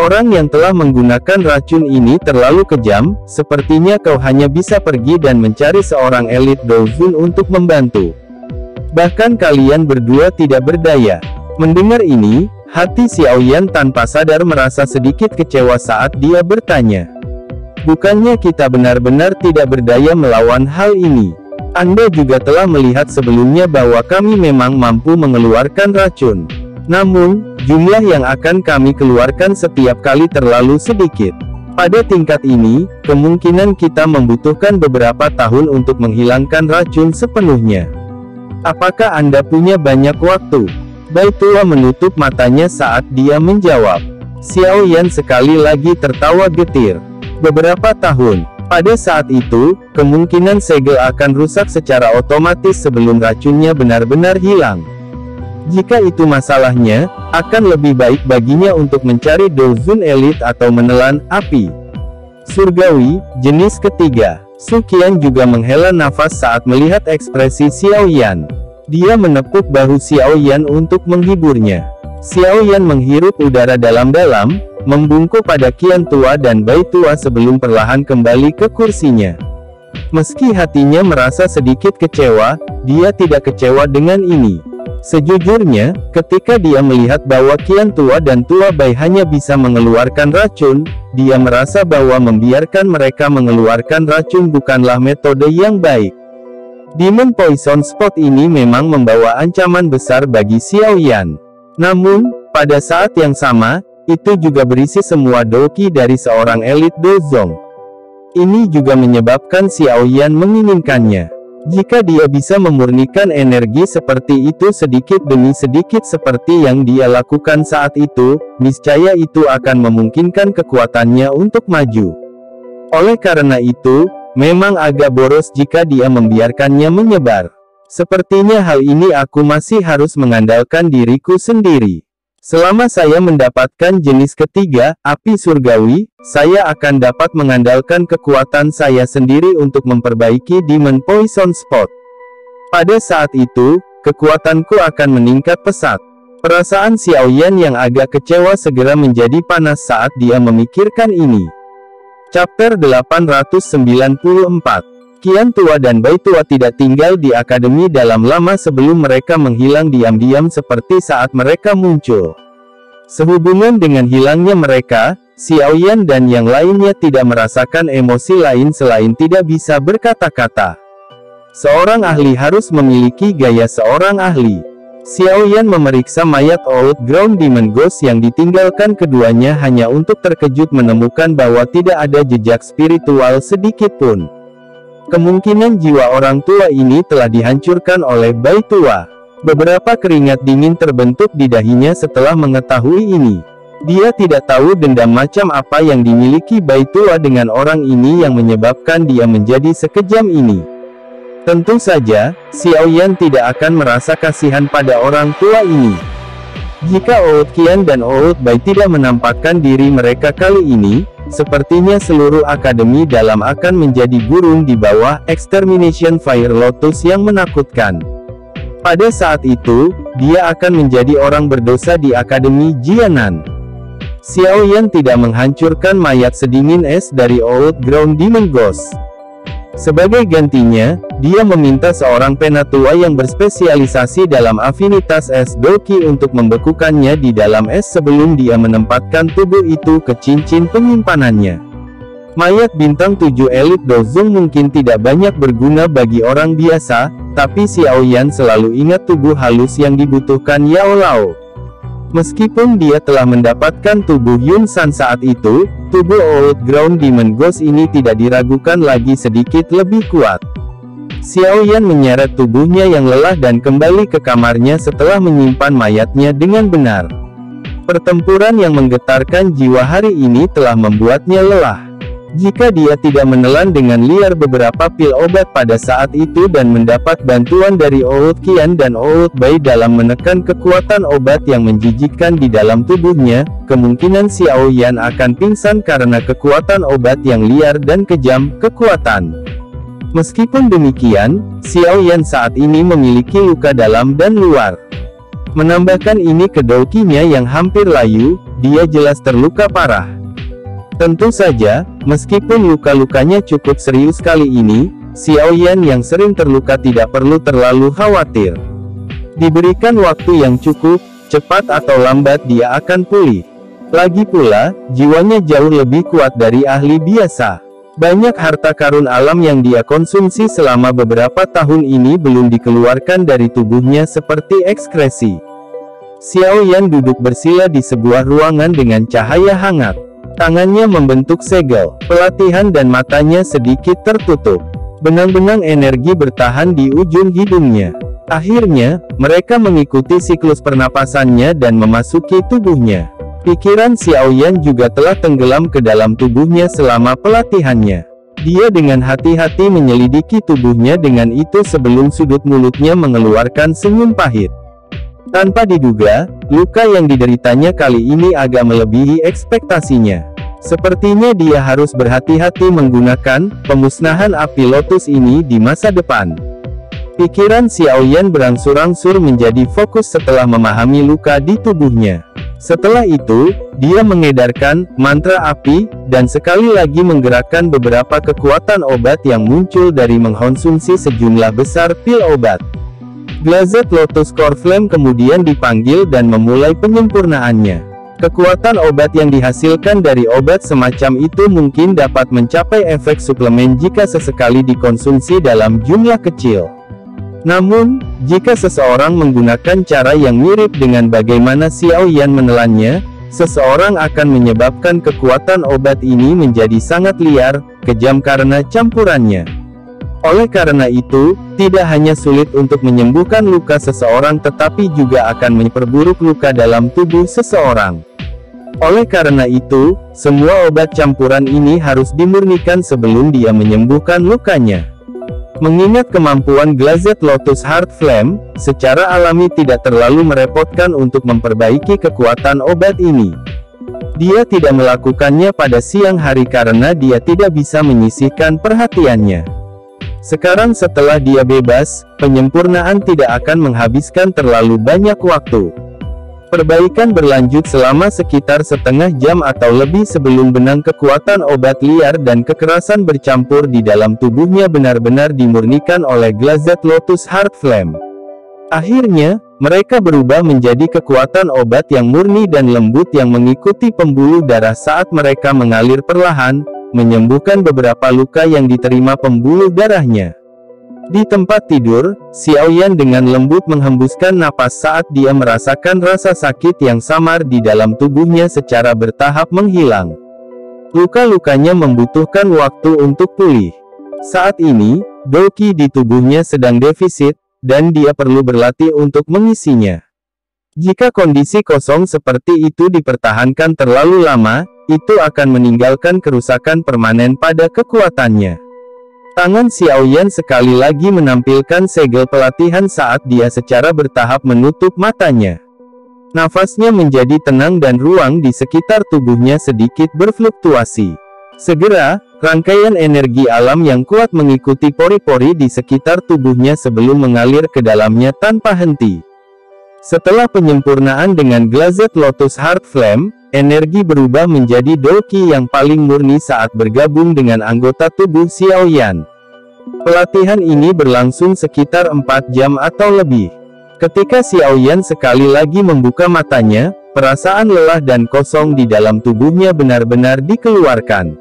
Orang yang telah menggunakan racun ini terlalu kejam, sepertinya kau hanya bisa pergi dan mencari seorang elit Dozun untuk membantu. Bahkan kalian berdua tidak berdaya. Mendengar ini, Hati Xiao Yan tanpa sadar merasa sedikit kecewa saat dia bertanya. Bukannya kita benar-benar tidak berdaya melawan hal ini? Anda juga telah melihat sebelumnya bahwa kami memang mampu mengeluarkan racun. Namun, jumlah yang akan kami keluarkan setiap kali terlalu sedikit. Pada tingkat ini, kemungkinan kita membutuhkan beberapa tahun untuk menghilangkan racun sepenuhnya. Apakah Anda punya banyak waktu? Bai Tua menutup matanya saat dia menjawab. Xiao Yan sekali lagi tertawa getir. Beberapa tahun. Pada saat itu, kemungkinan segel akan rusak secara otomatis sebelum racunnya benar-benar hilang. Jika itu masalahnya, akan lebih baik baginya untuk mencari dozun elit atau menelan api surgawi, jenis ketiga. Su Qian juga menghela nafas saat melihat ekspresi Xiao Yan. Dia menepuk bahu Xiao Yan untuk menghiburnya. Xiao Yan menghirup udara dalam-dalam, membungkuk pada Qian Tua dan Bai Tua sebelum perlahan kembali ke kursinya. Meski hatinya merasa sedikit kecewa, dia tidak kecewa dengan ini. Sejujurnya, ketika dia melihat bahwa Qian Tua dan Tua Bai hanya bisa mengeluarkan racun, dia merasa bahwa membiarkan mereka mengeluarkan racun bukanlah metode yang baik. Demon Poison Spot ini memang membawa ancaman besar bagi Xiao Yan. Namun, pada saat yang sama, itu juga berisi semua doki dari seorang elit dozong. Ini juga menyebabkan Xiao Yan menginginkannya. Jika dia bisa memurnikan energi seperti itu sedikit demi sedikit seperti yang dia lakukan saat itu, niscaya itu akan memungkinkan kekuatannya untuk maju. Oleh karena itu, memang agak boros jika dia membiarkannya menyebar. Sepertinya hal ini aku masih harus mengandalkan diriku sendiri. Selama saya mendapatkan jenis ketiga, api surgawi, saya akan dapat mengandalkan kekuatan saya sendiri untuk memperbaiki Demon Poison Spot. Pada saat itu, kekuatanku akan meningkat pesat. Perasaan Xiao Yan yang agak kecewa segera menjadi panas saat dia memikirkan ini. Chapter 894. Qian Tua dan Bai Tua tidak tinggal di akademi dalam lama sebelum mereka menghilang diam-diam seperti saat mereka muncul. Sehubungan dengan hilangnya mereka, Xiao Yan dan yang lainnya tidak merasakan emosi lain selain tidak bisa berkata-kata. Seorang ahli harus memiliki gaya seorang ahli. Xiao Yan memeriksa mayat Old Ground Demon Ghost yang ditinggalkan keduanya hanya untuk terkejut menemukan bahwa tidak ada jejak spiritual sedikit pun. Kemungkinan jiwa orang tua ini telah dihancurkan oleh Bai Tua. Beberapa keringat dingin terbentuk di dahinya setelah mengetahui ini. Dia tidak tahu dendam macam apa yang dimiliki Bai Tua dengan orang ini yang menyebabkan dia menjadi sekejam ini. Tentu saja, Xiao Yan tidak akan merasa kasihan pada orang tua ini. Jika Old Qian dan Old Bai tidak menampakkan diri mereka kali ini, sepertinya seluruh akademi dalam akan menjadi gurun di bawah Extermination Fire Lotus yang menakutkan. Pada saat itu, dia akan menjadi orang berdosa di akademi Jianan. Xiao Yan tidak menghancurkan mayat sedingin es dari Old Ground Demon Ghost. Sebagai gantinya, dia meminta seorang penatua yang berspesialisasi dalam afinitas es doki untuk membekukannya di dalam es sebelum dia menempatkan tubuh itu ke cincin penyimpanannya. Mayat bintang 7 elit dozong mungkin tidak banyak berguna bagi orang biasa, tapi Xiao Yan selalu ingat tubuh halus yang dibutuhkan Yao Lao. Meskipun dia telah mendapatkan tubuh Yun San saat itu, tubuh Old Ground Demon Ghost ini tidak diragukan lagi sedikit lebih kuat. Xiao Yan menyeret tubuhnya yang lelah dan kembali ke kamarnya setelah menyimpan mayatnya dengan benar. Pertempuran yang menggetarkan jiwa hari ini telah membuatnya lelah. Jika dia tidak menelan dengan liar beberapa pil obat pada saat itu dan mendapat bantuan dari Old Qian dan Old Bai dalam menekan kekuatan obat yang menjijikkan di dalam tubuhnya, kemungkinan Xiao Yan akan pingsan karena kekuatan obat yang liar dan kejam, kekuatan. Meskipun demikian, Xiao Yan saat ini memiliki luka dalam dan luar. Menambahkan ini ke dokinya yang hampir layu, dia jelas terluka parah. Tentu saja, meskipun luka-lukanya cukup serius kali ini, Xiao Yan yang sering terluka tidak perlu terlalu khawatir. Diberikan waktu yang cukup, cepat atau lambat dia akan pulih. Lagi pula, jiwanya jauh lebih kuat dari ahli biasa. Banyak harta karun alam yang dia konsumsi selama beberapa tahun ini belum dikeluarkan dari tubuhnya seperti ekskresi. Xiao Yan duduk bersila di sebuah ruangan dengan cahaya hangat. Tangannya membentuk segel pelatihan dan matanya sedikit tertutup. Benang-benang energi bertahan di ujung hidungnya. Akhirnya, mereka mengikuti siklus pernapasannya dan memasuki tubuhnya. Pikiran Xiao Yan juga telah tenggelam ke dalam tubuhnya selama pelatihannya. Dia dengan hati-hati menyelidiki tubuhnya dengan itu sebelum sudut mulutnya mengeluarkan senyum pahit. Tanpa diduga, luka yang dideritanya kali ini agak melebihi ekspektasinya. Sepertinya dia harus berhati-hati menggunakan pemusnahan api lotus ini di masa depan. Pikiran Xiao Yan berangsur-angsur menjadi fokus setelah memahami luka di tubuhnya. Setelah itu, dia mengedarkan mantra api, dan sekali lagi menggerakkan beberapa kekuatan obat yang muncul dari mengkonsumsi sejumlah besar pil obat. Glazed Lotus Core Flame kemudian dipanggil dan memulai penyempurnaannya. Kekuatan obat yang dihasilkan dari obat semacam itu mungkin dapat mencapai efek suplemen jika sesekali dikonsumsi dalam jumlah kecil. Namun, jika seseorang menggunakan cara yang mirip dengan bagaimana Xiao Yan menelannya, seseorang akan menyebabkan kekuatan obat ini menjadi sangat liar, kejam karena campurannya. Oleh karena itu, tidak hanya sulit untuk menyembuhkan luka seseorang tetapi juga akan memperburuk luka dalam tubuh seseorang. Oleh karena itu, semua obat campuran ini harus dimurnikan sebelum dia menyembuhkan lukanya. Mengingat kemampuan Glazed Lotus Heart Flame, secara alami tidak terlalu merepotkan untuk memperbaiki kekuatan obat ini. Dia tidak melakukannya pada siang hari karena dia tidak bisa menyisihkan perhatiannya. Sekarang setelah dia bebas, penyempurnaan tidak akan menghabiskan terlalu banyak waktu. Perbaikan berlanjut selama sekitar setengah jam atau lebih sebelum benang kekuatan obat liar dan kekerasan bercampur di dalam tubuhnya benar-benar dimurnikan oleh Glazed Lotus Heart Flame. Akhirnya, mereka berubah menjadi kekuatan obat yang murni dan lembut yang mengikuti pembuluh darah saat mereka mengalir perlahan, menyembuhkan beberapa luka yang diterima pembuluh darahnya. Di tempat tidur, Xiao Yan dengan lembut menghembuskan napas saat dia merasakan rasa sakit yang samar di dalam tubuhnya secara bertahap menghilang. Luka-lukanya membutuhkan waktu untuk pulih. Saat ini, Doqi di tubuhnya sedang defisit, dan dia perlu berlatih untuk mengisinya. Jika kondisi kosong seperti itu dipertahankan terlalu lama, itu akan meninggalkan kerusakan permanen pada kekuatannya. Tangan Xiao Yan sekali lagi menampilkan segel pelatihan saat dia secara bertahap menutup matanya. Nafasnya menjadi tenang dan ruang di sekitar tubuhnya sedikit berfluktuasi. Segera, rangkaian energi alam yang kuat mengikuti pori-pori di sekitar tubuhnya sebelum mengalir ke dalamnya tanpa henti. Setelah penyempurnaan dengan Glazed Lotus Heart Flame, energi berubah menjadi Doqi yang paling murni saat bergabung dengan anggota tubuh Xiao Yan. Pelatihan ini berlangsung sekitar 4 jam atau lebih. Ketika Xiao Yan sekali lagi membuka matanya, perasaan lelah dan kosong di dalam tubuhnya benar-benar dikeluarkan.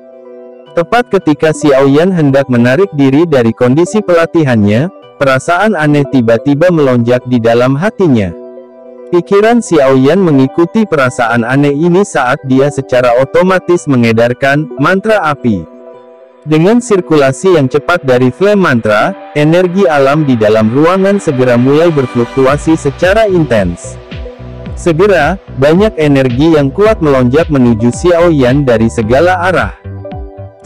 Tepat ketika Xiao Yan hendak menarik diri dari kondisi pelatihannya, perasaan aneh tiba-tiba melonjak di dalam hatinya. Pikiran Xiao Yan mengikuti perasaan aneh ini saat dia secara otomatis mengedarkan mantra api. Dengan sirkulasi yang cepat dari flame mantra, energi alam di dalam ruangan segera mulai berfluktuasi secara intens. Segera, banyak energi yang kuat melonjak menuju Xiao Yan dari segala arah.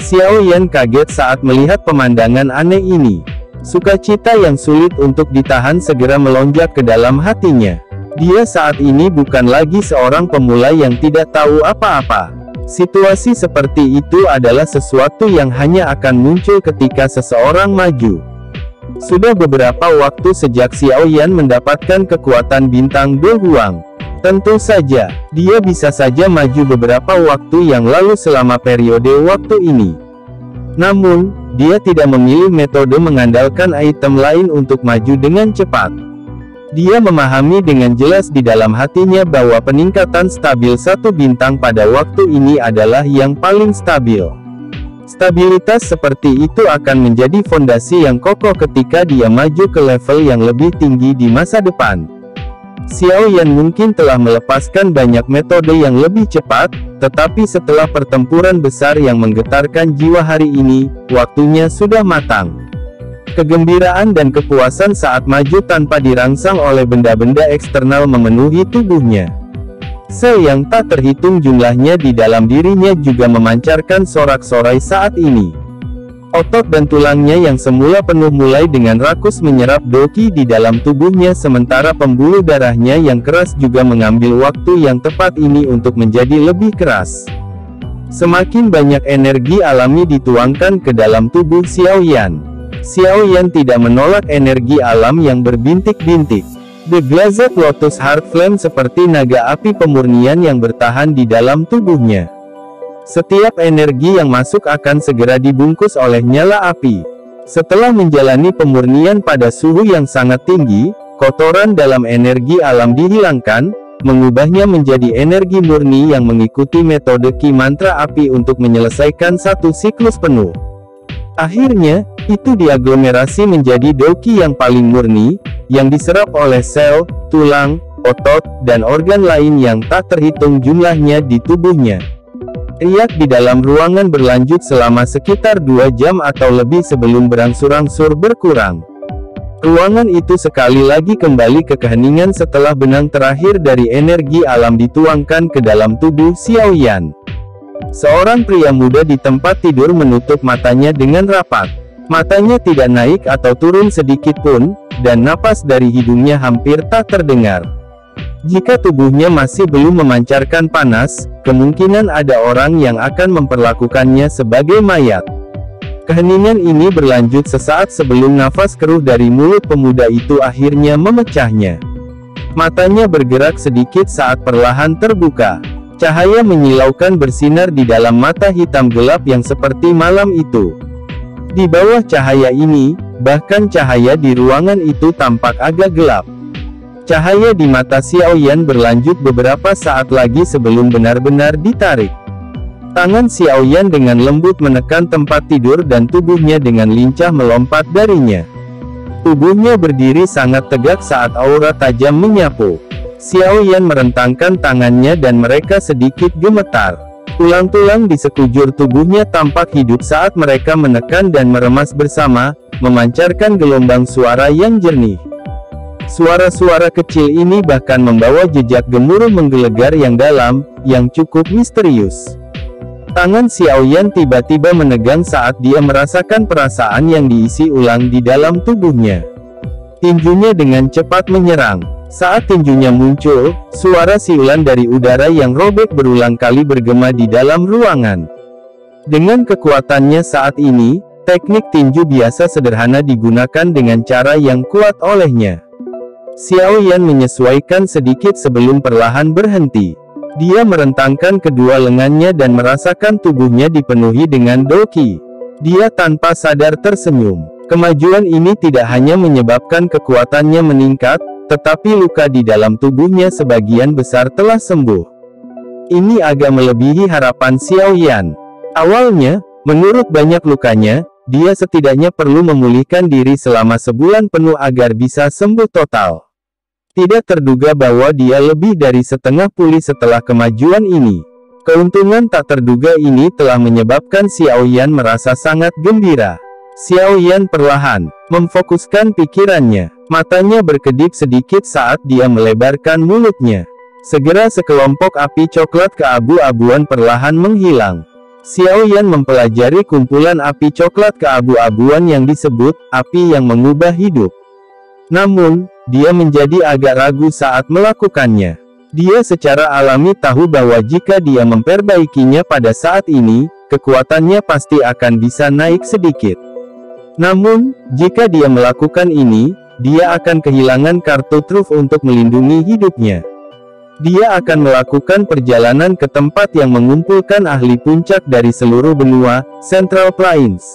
Xiao Yan kaget saat melihat pemandangan aneh ini. Sukacita yang sulit untuk ditahan segera melonjak ke dalam hatinya. Dia saat ini bukan lagi seorang pemula yang tidak tahu apa-apa. Situasi seperti itu adalah sesuatu yang hanya akan muncul ketika seseorang maju. Sudah beberapa waktu sejak Xiao Yan mendapatkan kekuatan bintang Do Huang. Tentu saja, dia bisa saja maju beberapa waktu yang lalu selama periode waktu ini. Namun, dia tidak memilih metode mengandalkan item lain untuk maju dengan cepat. Dia memahami dengan jelas di dalam hatinya bahwa peningkatan stabil 1 bintang pada waktu ini adalah yang paling stabil. Stabilitas seperti itu akan menjadi fondasi yang kokoh ketika dia maju ke level yang lebih tinggi di masa depan. Xiao Yan mungkin telah melepaskan banyak metode yang lebih cepat, tetapi setelah pertempuran besar yang menggetarkan jiwa hari ini, waktunya sudah matang. Kegembiraan dan kepuasan saat maju tanpa dirangsang oleh benda-benda eksternal memenuhi tubuhnya. Sel yang tak terhitung jumlahnya di dalam dirinya juga memancarkan sorak-sorai saat ini. Otot dan tulangnya yang semula penuh mulai dengan rakus menyerap doki di dalam tubuhnya, sementara pembuluh darahnya yang keras juga mengambil waktu yang tepat ini untuk menjadi lebih keras. Semakin banyak energi alami dituangkan ke dalam tubuh Xiao Yan. Xiao Yan tidak menolak energi alam yang berbintik-bintik. The Glazed Lotus Heart Flame seperti naga api pemurnian yang bertahan di dalam tubuhnya. Setiap energi yang masuk akan segera dibungkus oleh nyala api. Setelah menjalani pemurnian pada suhu yang sangat tinggi, kotoran dalam energi alam dihilangkan, mengubahnya menjadi energi murni yang mengikuti metode Ki Mantra Api untuk menyelesaikan satu siklus penuh. Akhirnya, itu diaglomerasi menjadi doki yang paling murni, yang diserap oleh sel, tulang, otot, dan organ lain yang tak terhitung jumlahnya di tubuhnya. Riak di dalam ruangan berlanjut selama sekitar 2 jam atau lebih sebelum berangsur-angsur berkurang. Ruangan itu sekali lagi kembali ke keheningan setelah benang terakhir dari energi alam dituangkan ke dalam tubuh Xiao Yan. Seorang pria muda di tempat tidur menutup matanya dengan rapat. Matanya tidak naik atau turun sedikit pun, dan napas dari hidungnya hampir tak terdengar. Jika tubuhnya masih belum memancarkan panas, kemungkinan ada orang yang akan memperlakukannya sebagai mayat. Keheningan ini berlanjut sesaat sebelum nafas keruh dari mulut pemuda itu akhirnya memecahnya. Matanya bergerak sedikit saat perlahan terbuka. Cahaya menyilaukan bersinar di dalam mata hitam gelap yang seperti malam itu. Di bawah cahaya ini, bahkan cahaya di ruangan itu tampak agak gelap. Cahaya di mata Xiao Yan berlanjut beberapa saat lagi sebelum benar-benar ditarik. Tangan Xiao Yan dengan lembut menekan tempat tidur dan tubuhnya dengan lincah melompat darinya. Tubuhnya berdiri sangat tegak saat aura tajam menyapu. Xiao Yan merentangkan tangannya dan mereka sedikit gemetar. Tulang-tulang di sekujur tubuhnya tampak hidup saat mereka menekan dan meremas bersama, memancarkan gelombang suara yang jernih. Suara-suara kecil ini bahkan membawa jejak gemuruh menggelegar yang dalam, yang cukup misterius. Tangan Xiao Yan tiba-tiba menegang saat dia merasakan perasaan yang diisi ulang di dalam tubuhnya. Tinjunya dengan cepat menyerang. Saat tinjunya muncul, suara siulan dari udara yang robek berulang kali bergema di dalam ruangan. Dengan kekuatannya saat ini, teknik tinju biasa sederhana digunakan dengan cara yang kuat olehnya. Xiao Yan menyesuaikan sedikit sebelum perlahan berhenti. Dia merentangkan kedua lengannya dan merasakan tubuhnya dipenuhi dengan doki. Dia tanpa sadar tersenyum. Kemajuan ini tidak hanya menyebabkan kekuatannya meningkat, tetapi luka di dalam tubuhnya sebagian besar telah sembuh. Ini agak melebihi harapan Xiao Yan. Awalnya, menurut banyak lukanya, dia setidaknya perlu memulihkan diri selama sebulan penuh agar bisa sembuh total. Tidak terduga bahwa dia lebih dari setengah pulih setelah kemajuan ini. Keuntungan tak terduga ini telah menyebabkan Xiao Yan merasa sangat gembira. Xiao Yan perlahan memfokuskan pikirannya. Matanya berkedip sedikit saat dia melebarkan mulutnya. Segera sekelompok api coklat keabu-abuan perlahan menghilang. Xiao Yan mempelajari kumpulan api coklat keabu-abuan yang disebut api yang mengubah hidup. Namun, dia menjadi agak ragu saat melakukannya. Dia secara alami tahu bahwa jika dia memperbaikinya pada saat ini, kekuatannya pasti akan bisa naik sedikit. Namun, jika dia melakukan ini, dia akan kehilangan kartu truf untuk melindungi hidupnya. Dia akan melakukan perjalanan ke tempat yang mengumpulkan ahli puncak dari seluruh benua, Central Plains.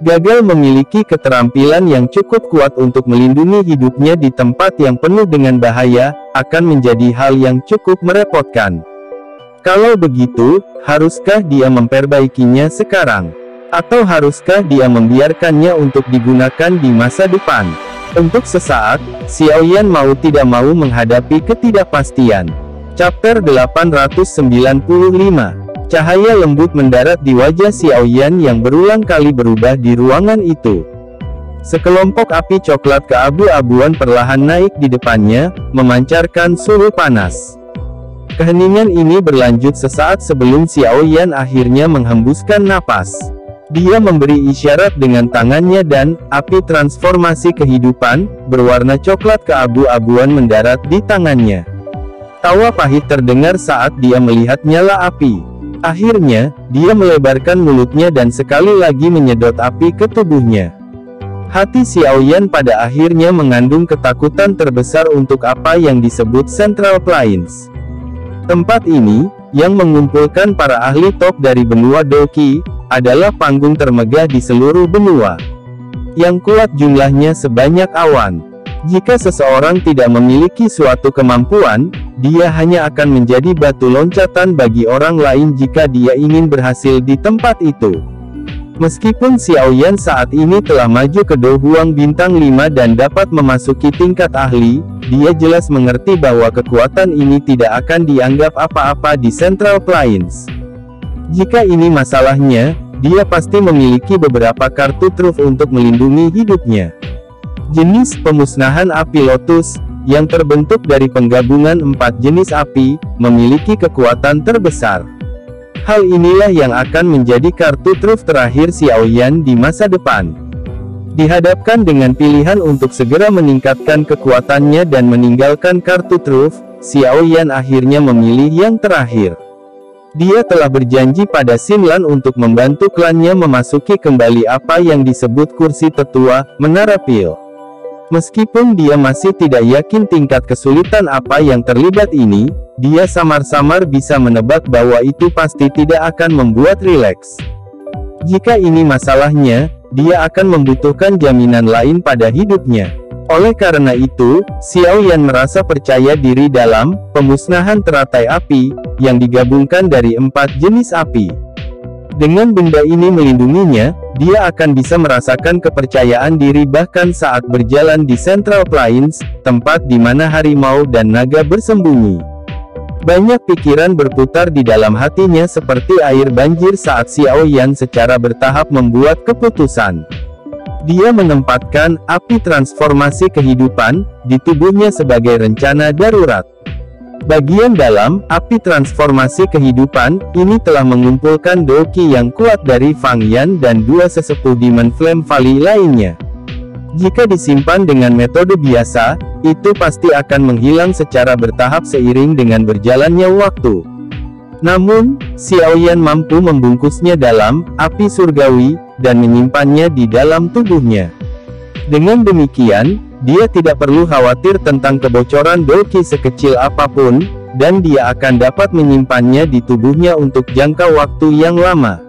Gagal memiliki keterampilan yang cukup kuat untuk melindungi hidupnya di tempat yang penuh dengan bahaya, akan menjadi hal yang cukup merepotkan. Kalau begitu, haruskah dia memperbaikinya sekarang? Atau haruskah dia membiarkannya untuk digunakan di masa depan? Untuk sesaat, Xiaoyan mau tidak mau menghadapi ketidakpastian. Chapter 895. Cahaya lembut mendarat di wajah Xiaoyan yang berulang kali berubah di ruangan itu. Sekelompok api coklat keabu-abuan perlahan naik di depannya, memancarkan suhu panas. Keheningan ini berlanjut sesaat sebelum Xiaoyan akhirnya menghembuskan napas. Dia memberi isyarat dengan tangannya dan api transformasi kehidupan berwarna coklat keabu-abuan mendarat di tangannya. Tawa pahit terdengar saat dia melihat nyala api. Akhirnya, dia melebarkan mulutnya dan sekali lagi menyedot api ke tubuhnya. Hati Xiaoyan pada akhirnya mengandung ketakutan terbesar untuk apa yang disebut Central Plains. Tempat ini, yang mengumpulkan para ahli top dari benua Doqi, adalah panggung termegah di seluruh benua. Yang kuat jumlahnya sebanyak awan. Jika seseorang tidak memiliki suatu kemampuan, dia hanya akan menjadi batu loncatan bagi orang lain jika dia ingin berhasil di tempat itu. Meskipun Xiaoyan saat ini telah maju ke Do Huang bintang 5 dan dapat memasuki tingkat ahli, dia jelas mengerti bahwa kekuatan ini tidak akan dianggap apa-apa di Central Plains. Jika ini masalahnya, dia pasti memiliki beberapa kartu truf untuk melindungi hidupnya. Jenis pemusnahan api Lotus, yang terbentuk dari penggabungan 4 jenis api, memiliki kekuatan terbesar. Hal inilah yang akan menjadi kartu truf terakhir Xiaoyan di masa depan. Dihadapkan dengan pilihan untuk segera meningkatkan kekuatannya dan meninggalkan kartu truf, Xiaoyan akhirnya memilih yang terakhir. Dia telah berjanji pada Xinlan untuk membantu klannya memasuki kembali apa yang disebut kursi tetua, Menara Pil. Meskipun dia masih tidak yakin tingkat kesulitan apa yang terlibat ini, dia samar-samar bisa menebak bahwa itu pasti tidak akan membuat rileks. Jika ini masalahnya, dia akan membutuhkan jaminan lain pada hidupnya. Oleh karena itu, Xiaoyan merasa percaya diri dalam pemusnahan teratai api, yang digabungkan dari 4 jenis api. Dengan benda ini melindunginya, dia akan bisa merasakan kepercayaan diri bahkan saat berjalan di Central Plains, tempat di mana harimau dan naga bersembunyi. Banyak pikiran berputar di dalam hatinya seperti air banjir saat Xiaoyan secara bertahap membuat keputusan. Dia menempatkan api transformasi kehidupan di tubuhnya sebagai rencana darurat. Bagian dalam api transformasi kehidupan ini telah mengumpulkan Doqi yang kuat dari Fang Yan dan 2 sesepuh Demon Flame Valley lainnya. Jika disimpan dengan metode biasa, itu pasti akan menghilang secara bertahap seiring dengan berjalannya waktu. Namun, Xiaoyan mampu membungkusnya dalam api surgawi dan menyimpannya di dalam tubuhnya. Dengan demikian, dia tidak perlu khawatir tentang kebocoran Doqi sekecil apapun, dan dia akan dapat menyimpannya di tubuhnya untuk jangka waktu yang lama.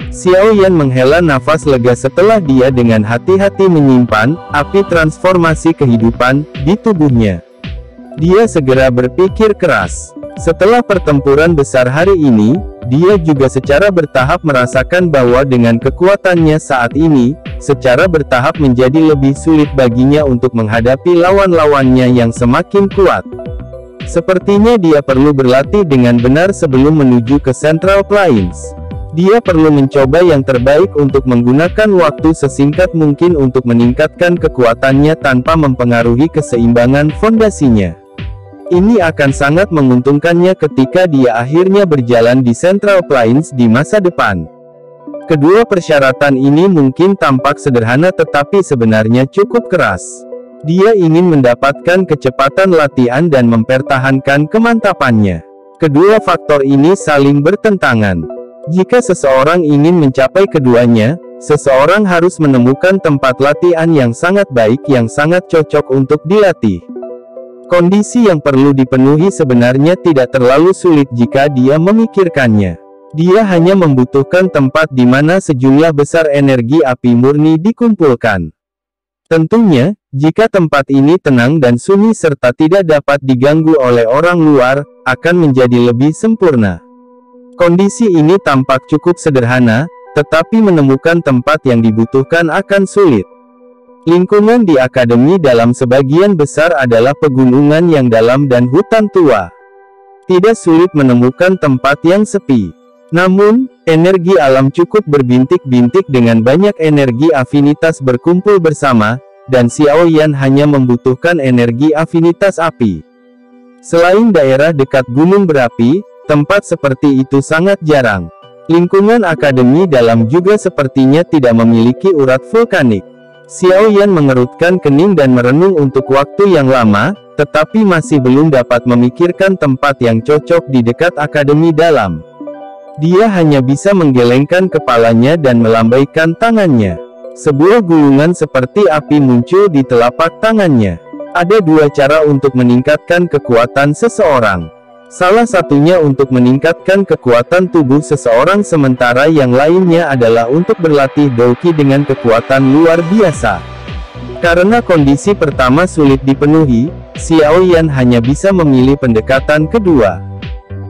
Xiaoyan menghela nafas lega setelah dia dengan hati-hati menyimpan api transformasi kehidupan di tubuhnya. Dia segera berpikir keras. Setelah pertempuran besar hari ini, dia juga secara bertahap merasakan bahwa dengan kekuatannya saat ini, secara bertahap menjadi lebih sulit baginya untuk menghadapi lawan-lawannya yang semakin kuat. Sepertinya dia perlu berlatih dengan benar sebelum menuju ke Central Plains. Dia perlu mencoba yang terbaik untuk menggunakan waktu sesingkat mungkin untuk meningkatkan kekuatannya tanpa mempengaruhi keseimbangan fondasinya. Ini akan sangat menguntungkannya ketika dia akhirnya berjalan di Central Plains di masa depan. Kedua persyaratan ini mungkin tampak sederhana tetapi sebenarnya cukup keras. Dia ingin mendapatkan kecepatan latihan dan mempertahankan kemantapannya. Kedua faktor ini saling bertentangan. Jika seseorang ingin mencapai keduanya, seseorang harus menemukan tempat latihan yang sangat baik yang sangat cocok untuk dilatih. Kondisi yang perlu dipenuhi sebenarnya tidak terlalu sulit jika dia memikirkannya. Dia hanya membutuhkan tempat di mana sejumlah besar energi api murni dikumpulkan. Tentunya, jika tempat ini tenang dan sunyi serta tidak dapat diganggu oleh orang luar, akan menjadi lebih sempurna. Kondisi ini tampak cukup sederhana, tetapi menemukan tempat yang dibutuhkan akan sulit. Lingkungan di akademi dalam sebagian besar adalah pegunungan yang dalam dan hutan tua. Tidak sulit menemukan tempat yang sepi. Namun, energi alam cukup berbintik-bintik dengan banyak energi afinitas berkumpul bersama, dan Xiao Yan hanya membutuhkan energi afinitas api. Selain daerah dekat gunung berapi, tempat seperti itu sangat jarang. Lingkungan akademi dalam juga sepertinya tidak memiliki urat vulkanik. Xiao Yan mengerutkan kening dan merenung untuk waktu yang lama, tetapi masih belum dapat memikirkan tempat yang cocok di dekat akademi dalam. Dia hanya bisa menggelengkan kepalanya dan melambaikan tangannya. Sebuah gulungan seperti api muncul di telapak tangannya. Ada dua cara untuk meningkatkan kekuatan seseorang. Salah satunya untuk meningkatkan kekuatan tubuh seseorang, sementara yang lainnya adalah untuk berlatih Douqi dengan kekuatan luar biasa. Karena kondisi pertama sulit dipenuhi, Xiao Yan hanya bisa memilih pendekatan kedua.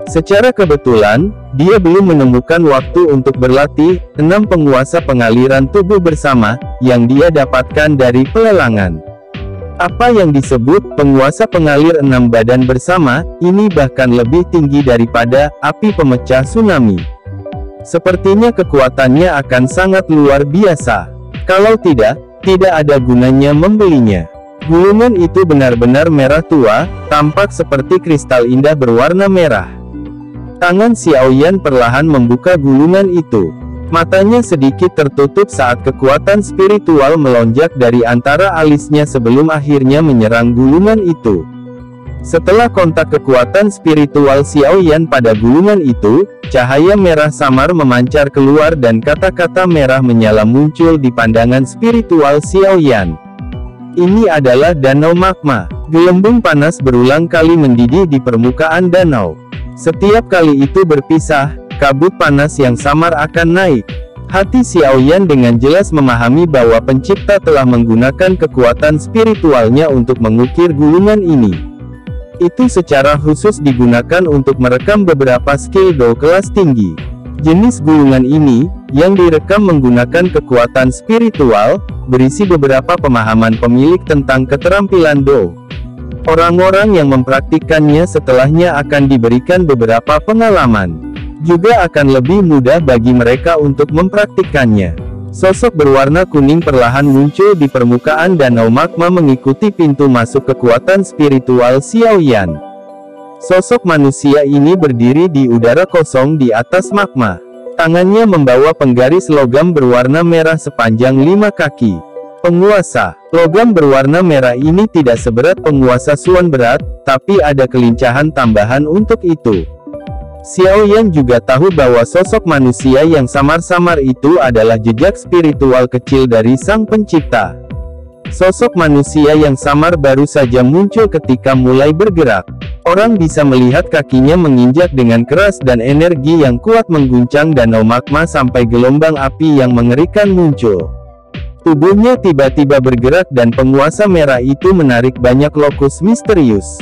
Secara kebetulan, dia belum menemukan waktu untuk berlatih 6 penguasa pengaliran tubuh bersama, yang dia dapatkan dari pelelangan. Apa yang disebut penguasa pengalir 6 badan bersama, ini bahkan lebih tinggi daripada api pemecah tsunami. Sepertinya kekuatannya akan sangat luar biasa. Kalau tidak ada gunanya membelinya. Gulungan itu benar-benar merah tua, tampak seperti kristal indah berwarna merah. Tangan Xiao Yan perlahan membuka gulungan itu. Matanya sedikit tertutup saat kekuatan spiritual melonjak dari antara alisnya sebelum akhirnya menyerang gulungan itu. Setelah kontak kekuatan spiritual Xiao Yan pada gulungan itu, cahaya merah samar memancar keluar dan kata-kata merah menyala muncul di pandangan spiritual Xiao Yan. Ini adalah danau magma. Gelembung panas berulang kali mendidih di permukaan danau. Setiap kali itu berpisah, kabut panas yang samar akan naik. Hati Xiao Yan dengan jelas memahami bahwa pencipta telah menggunakan kekuatan spiritualnya untuk mengukir gulungan ini. Itu secara khusus digunakan untuk merekam beberapa skill Do kelas tinggi. Jenis gulungan ini, yang direkam menggunakan kekuatan spiritual, berisi beberapa pemahaman pemilik tentang keterampilan Do. Orang-orang yang mempraktikkannya setelahnya akan diberikan beberapa pengalaman. Juga akan lebih mudah bagi mereka untuk mempraktikkannya. Sosok berwarna kuning perlahan muncul di permukaan danau magma mengikuti pintu masuk kekuatan spiritual Xiao Yan. Sosok manusia ini berdiri di udara kosong di atas magma. Tangannya membawa penggaris logam berwarna merah sepanjang 5 kaki. Penguasa. Logam berwarna merah ini tidak seberat penguasa Suan berat, tapi ada kelincahan tambahan untuk itu. Xiao Yan juga tahu bahwa sosok manusia yang samar-samar itu adalah jejak spiritual kecil dari sang pencipta. Sosok manusia yang samar baru saja muncul ketika mulai bergerak. Orang bisa melihat kakinya menginjak dengan keras dan energi yang kuat mengguncang danau magma sampai gelombang api yang mengerikan muncul. Tubuhnya tiba-tiba bergerak dan penguasa merah itu menarik banyak lokus misterius.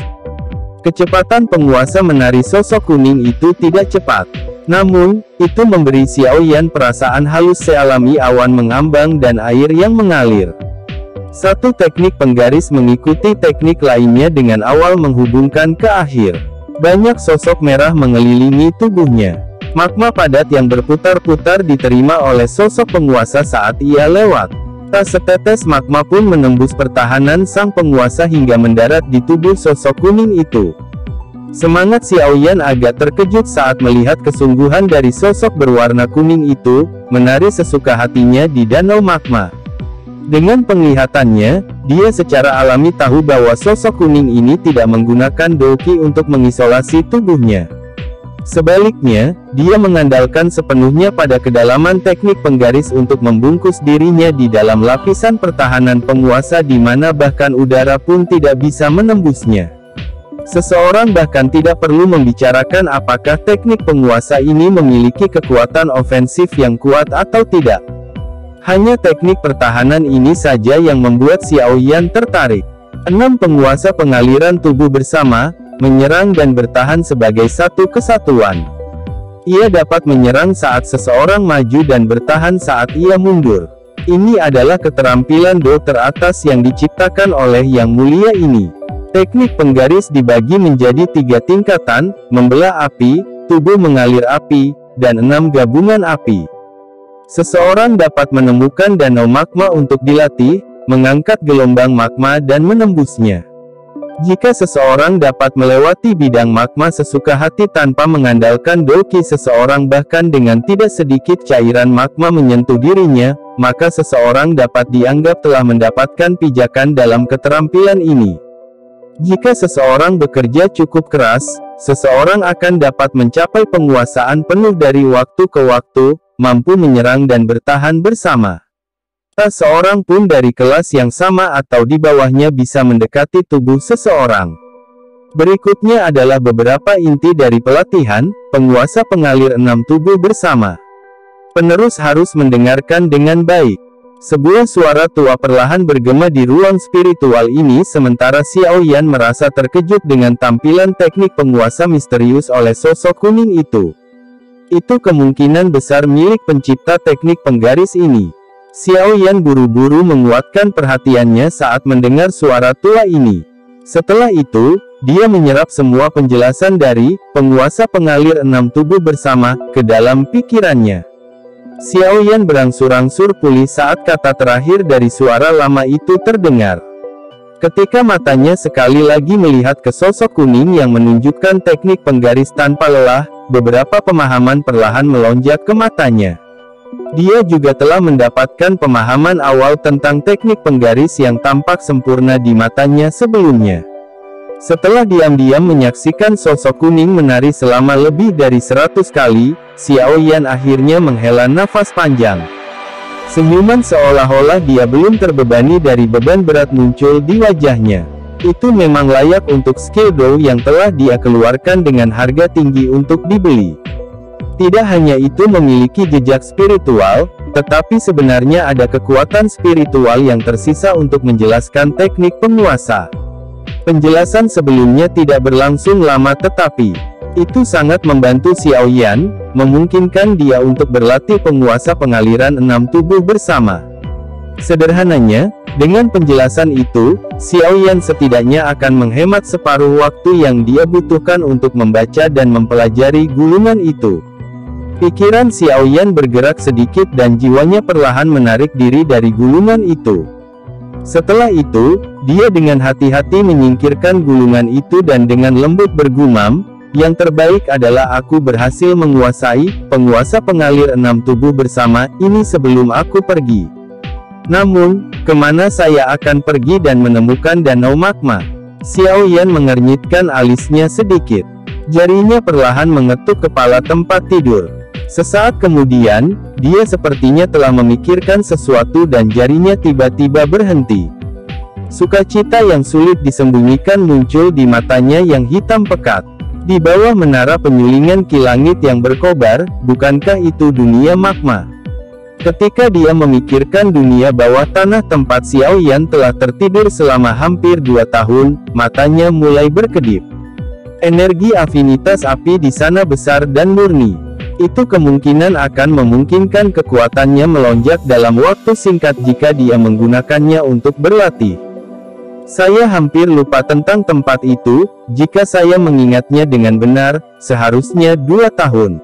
Kecepatan penguasa menari sosok kuning itu tidak cepat. Namun, itu memberi Xiao Yan perasaan halus sealami awan mengambang dan air yang mengalir. Satu teknik penggaris mengikuti teknik lainnya dengan awal menghubungkan ke akhir. Banyak sosok merah mengelilingi tubuhnya. Magma padat yang berputar-putar diterima oleh sosok penguasa saat ia lewat. Tak setetes magma pun menembus pertahanan sang penguasa hingga mendarat di tubuh sosok kuning itu. Semangat Xiao Yan agak terkejut saat melihat kesungguhan dari sosok berwarna kuning itu, menari sesuka hatinya di danau magma. Dengan penglihatannya, dia secara alami tahu bahwa sosok kuning ini tidak menggunakan Douqi untuk mengisolasi tubuhnya. Sebaliknya, dia mengandalkan sepenuhnya pada kedalaman teknik penggaris untuk membungkus dirinya di dalam lapisan pertahanan penguasa di mana bahkan udara pun tidak bisa menembusnya. Seseorang bahkan tidak perlu membicarakan apakah teknik penguasa ini memiliki kekuatan ofensif yang kuat atau tidak. Hanya teknik pertahanan ini saja yang membuat Xiao Yan tertarik. 6 penguasa pengaliran tubuh bersama, menyerang dan bertahan sebagai satu kesatuan. Ia dapat menyerang saat seseorang maju dan bertahan saat ia mundur. Ini adalah keterampilan Do teratas yang diciptakan oleh Yang Mulia ini. Teknik penggaris dibagi menjadi 3 tingkatan, membelah api, tubuh mengalir api, dan 6 gabungan api. Seseorang dapat menemukan danau magma untuk dilatih, mengangkat gelombang magma dan menembusnya. Jika seseorang dapat melewati bidang magma sesuka hati tanpa mengandalkan doki seseorang bahkan dengan tidak sedikit cairan magma menyentuh dirinya, maka seseorang dapat dianggap telah mendapatkan pijakan dalam keterampilan ini. Jika seseorang bekerja cukup keras, seseorang akan dapat mencapai penguasaan penuh dari waktu ke waktu, mampu menyerang dan bertahan bersama. Tak seorang pun dari kelas yang sama atau di bawahnya bisa mendekati tubuh seseorang. Berikutnya adalah beberapa inti dari pelatihan, penguasa pengalir 6 tubuh bersama. Penerus harus mendengarkan dengan baik. Sebuah suara tua perlahan bergema di ruang spiritual ini sementara Xiao Yan merasa terkejut dengan tampilan teknik penguasa misterius oleh sosok kuning itu. Itu kemungkinan besar milik pencipta teknik penggaris ini. Xiao Yan buru-buru menguatkan perhatiannya saat mendengar suara tua ini. Setelah itu, dia menyerap semua penjelasan dari penguasa pengalir 6 tubuh bersama ke dalam pikirannya. Xiao Yan berangsur-angsur pulih saat kata terakhir dari suara lama itu terdengar. Ketika matanya sekali lagi melihat ke sosok kuning yang menunjukkan teknik penggaris tanpa lelah, beberapa pemahaman perlahan melonjak ke matanya. Dia juga telah mendapatkan pemahaman awal tentang teknik penggaris yang tampak sempurna di matanya sebelumnya. Setelah diam-diam menyaksikan sosok kuning menari selama lebih dari 100 kali, Xiao Yan akhirnya menghela nafas panjang. Senyuman seolah-olah dia belum terbebani dari beban berat muncul di wajahnya. Itu memang layak untuk skill Do yang telah dia keluarkan dengan harga tinggi untuk dibeli. Tidak hanya itu memiliki jejak spiritual, tetapi sebenarnya ada kekuatan spiritual yang tersisa untuk menjelaskan teknik penguasa. Penjelasan sebelumnya tidak berlangsung lama tetapi itu sangat membantu Xiao Yan, memungkinkan dia untuk berlatih penguasa pengaliran 6 tubuh bersama. Sederhananya, dengan penjelasan itu, Xiao Yan setidaknya akan menghemat separuh waktu yang dia butuhkan untuk membaca dan mempelajari gulungan itu. Pikiran Xiao Yan bergerak sedikit dan jiwanya perlahan menarik diri dari gulungan itu. Setelah itu, dia dengan hati-hati menyingkirkan gulungan itu dan dengan lembut bergumam, yang terbaik adalah aku berhasil menguasai penguasa pengalir 6 tubuh bersama ini sebelum aku pergi. Namun, kemana saya akan pergi dan menemukan danau magma? Xiao Yan mengernyitkan alisnya sedikit. Jarinya perlahan mengetuk kepala tempat tidur. Sesaat kemudian, dia sepertinya telah memikirkan sesuatu dan jarinya tiba-tiba berhenti. Sukacita yang sulit disembunyikan muncul di matanya yang hitam pekat. Di bawah menara penyulingan ki langit yang berkobar, bukankah itu dunia magma? Ketika dia memikirkan dunia bawah tanah tempat Xiao Yan telah tertidur selama hampir 2 tahun, matanya mulai berkedip. Energi afinitas api di sana besar dan murni. Itu kemungkinan akan memungkinkan kekuatannya melonjak dalam waktu singkat jika dia menggunakannya untuk berlatih. Saya hampir lupa tentang tempat itu, jika saya mengingatnya dengan benar, seharusnya 2 tahun.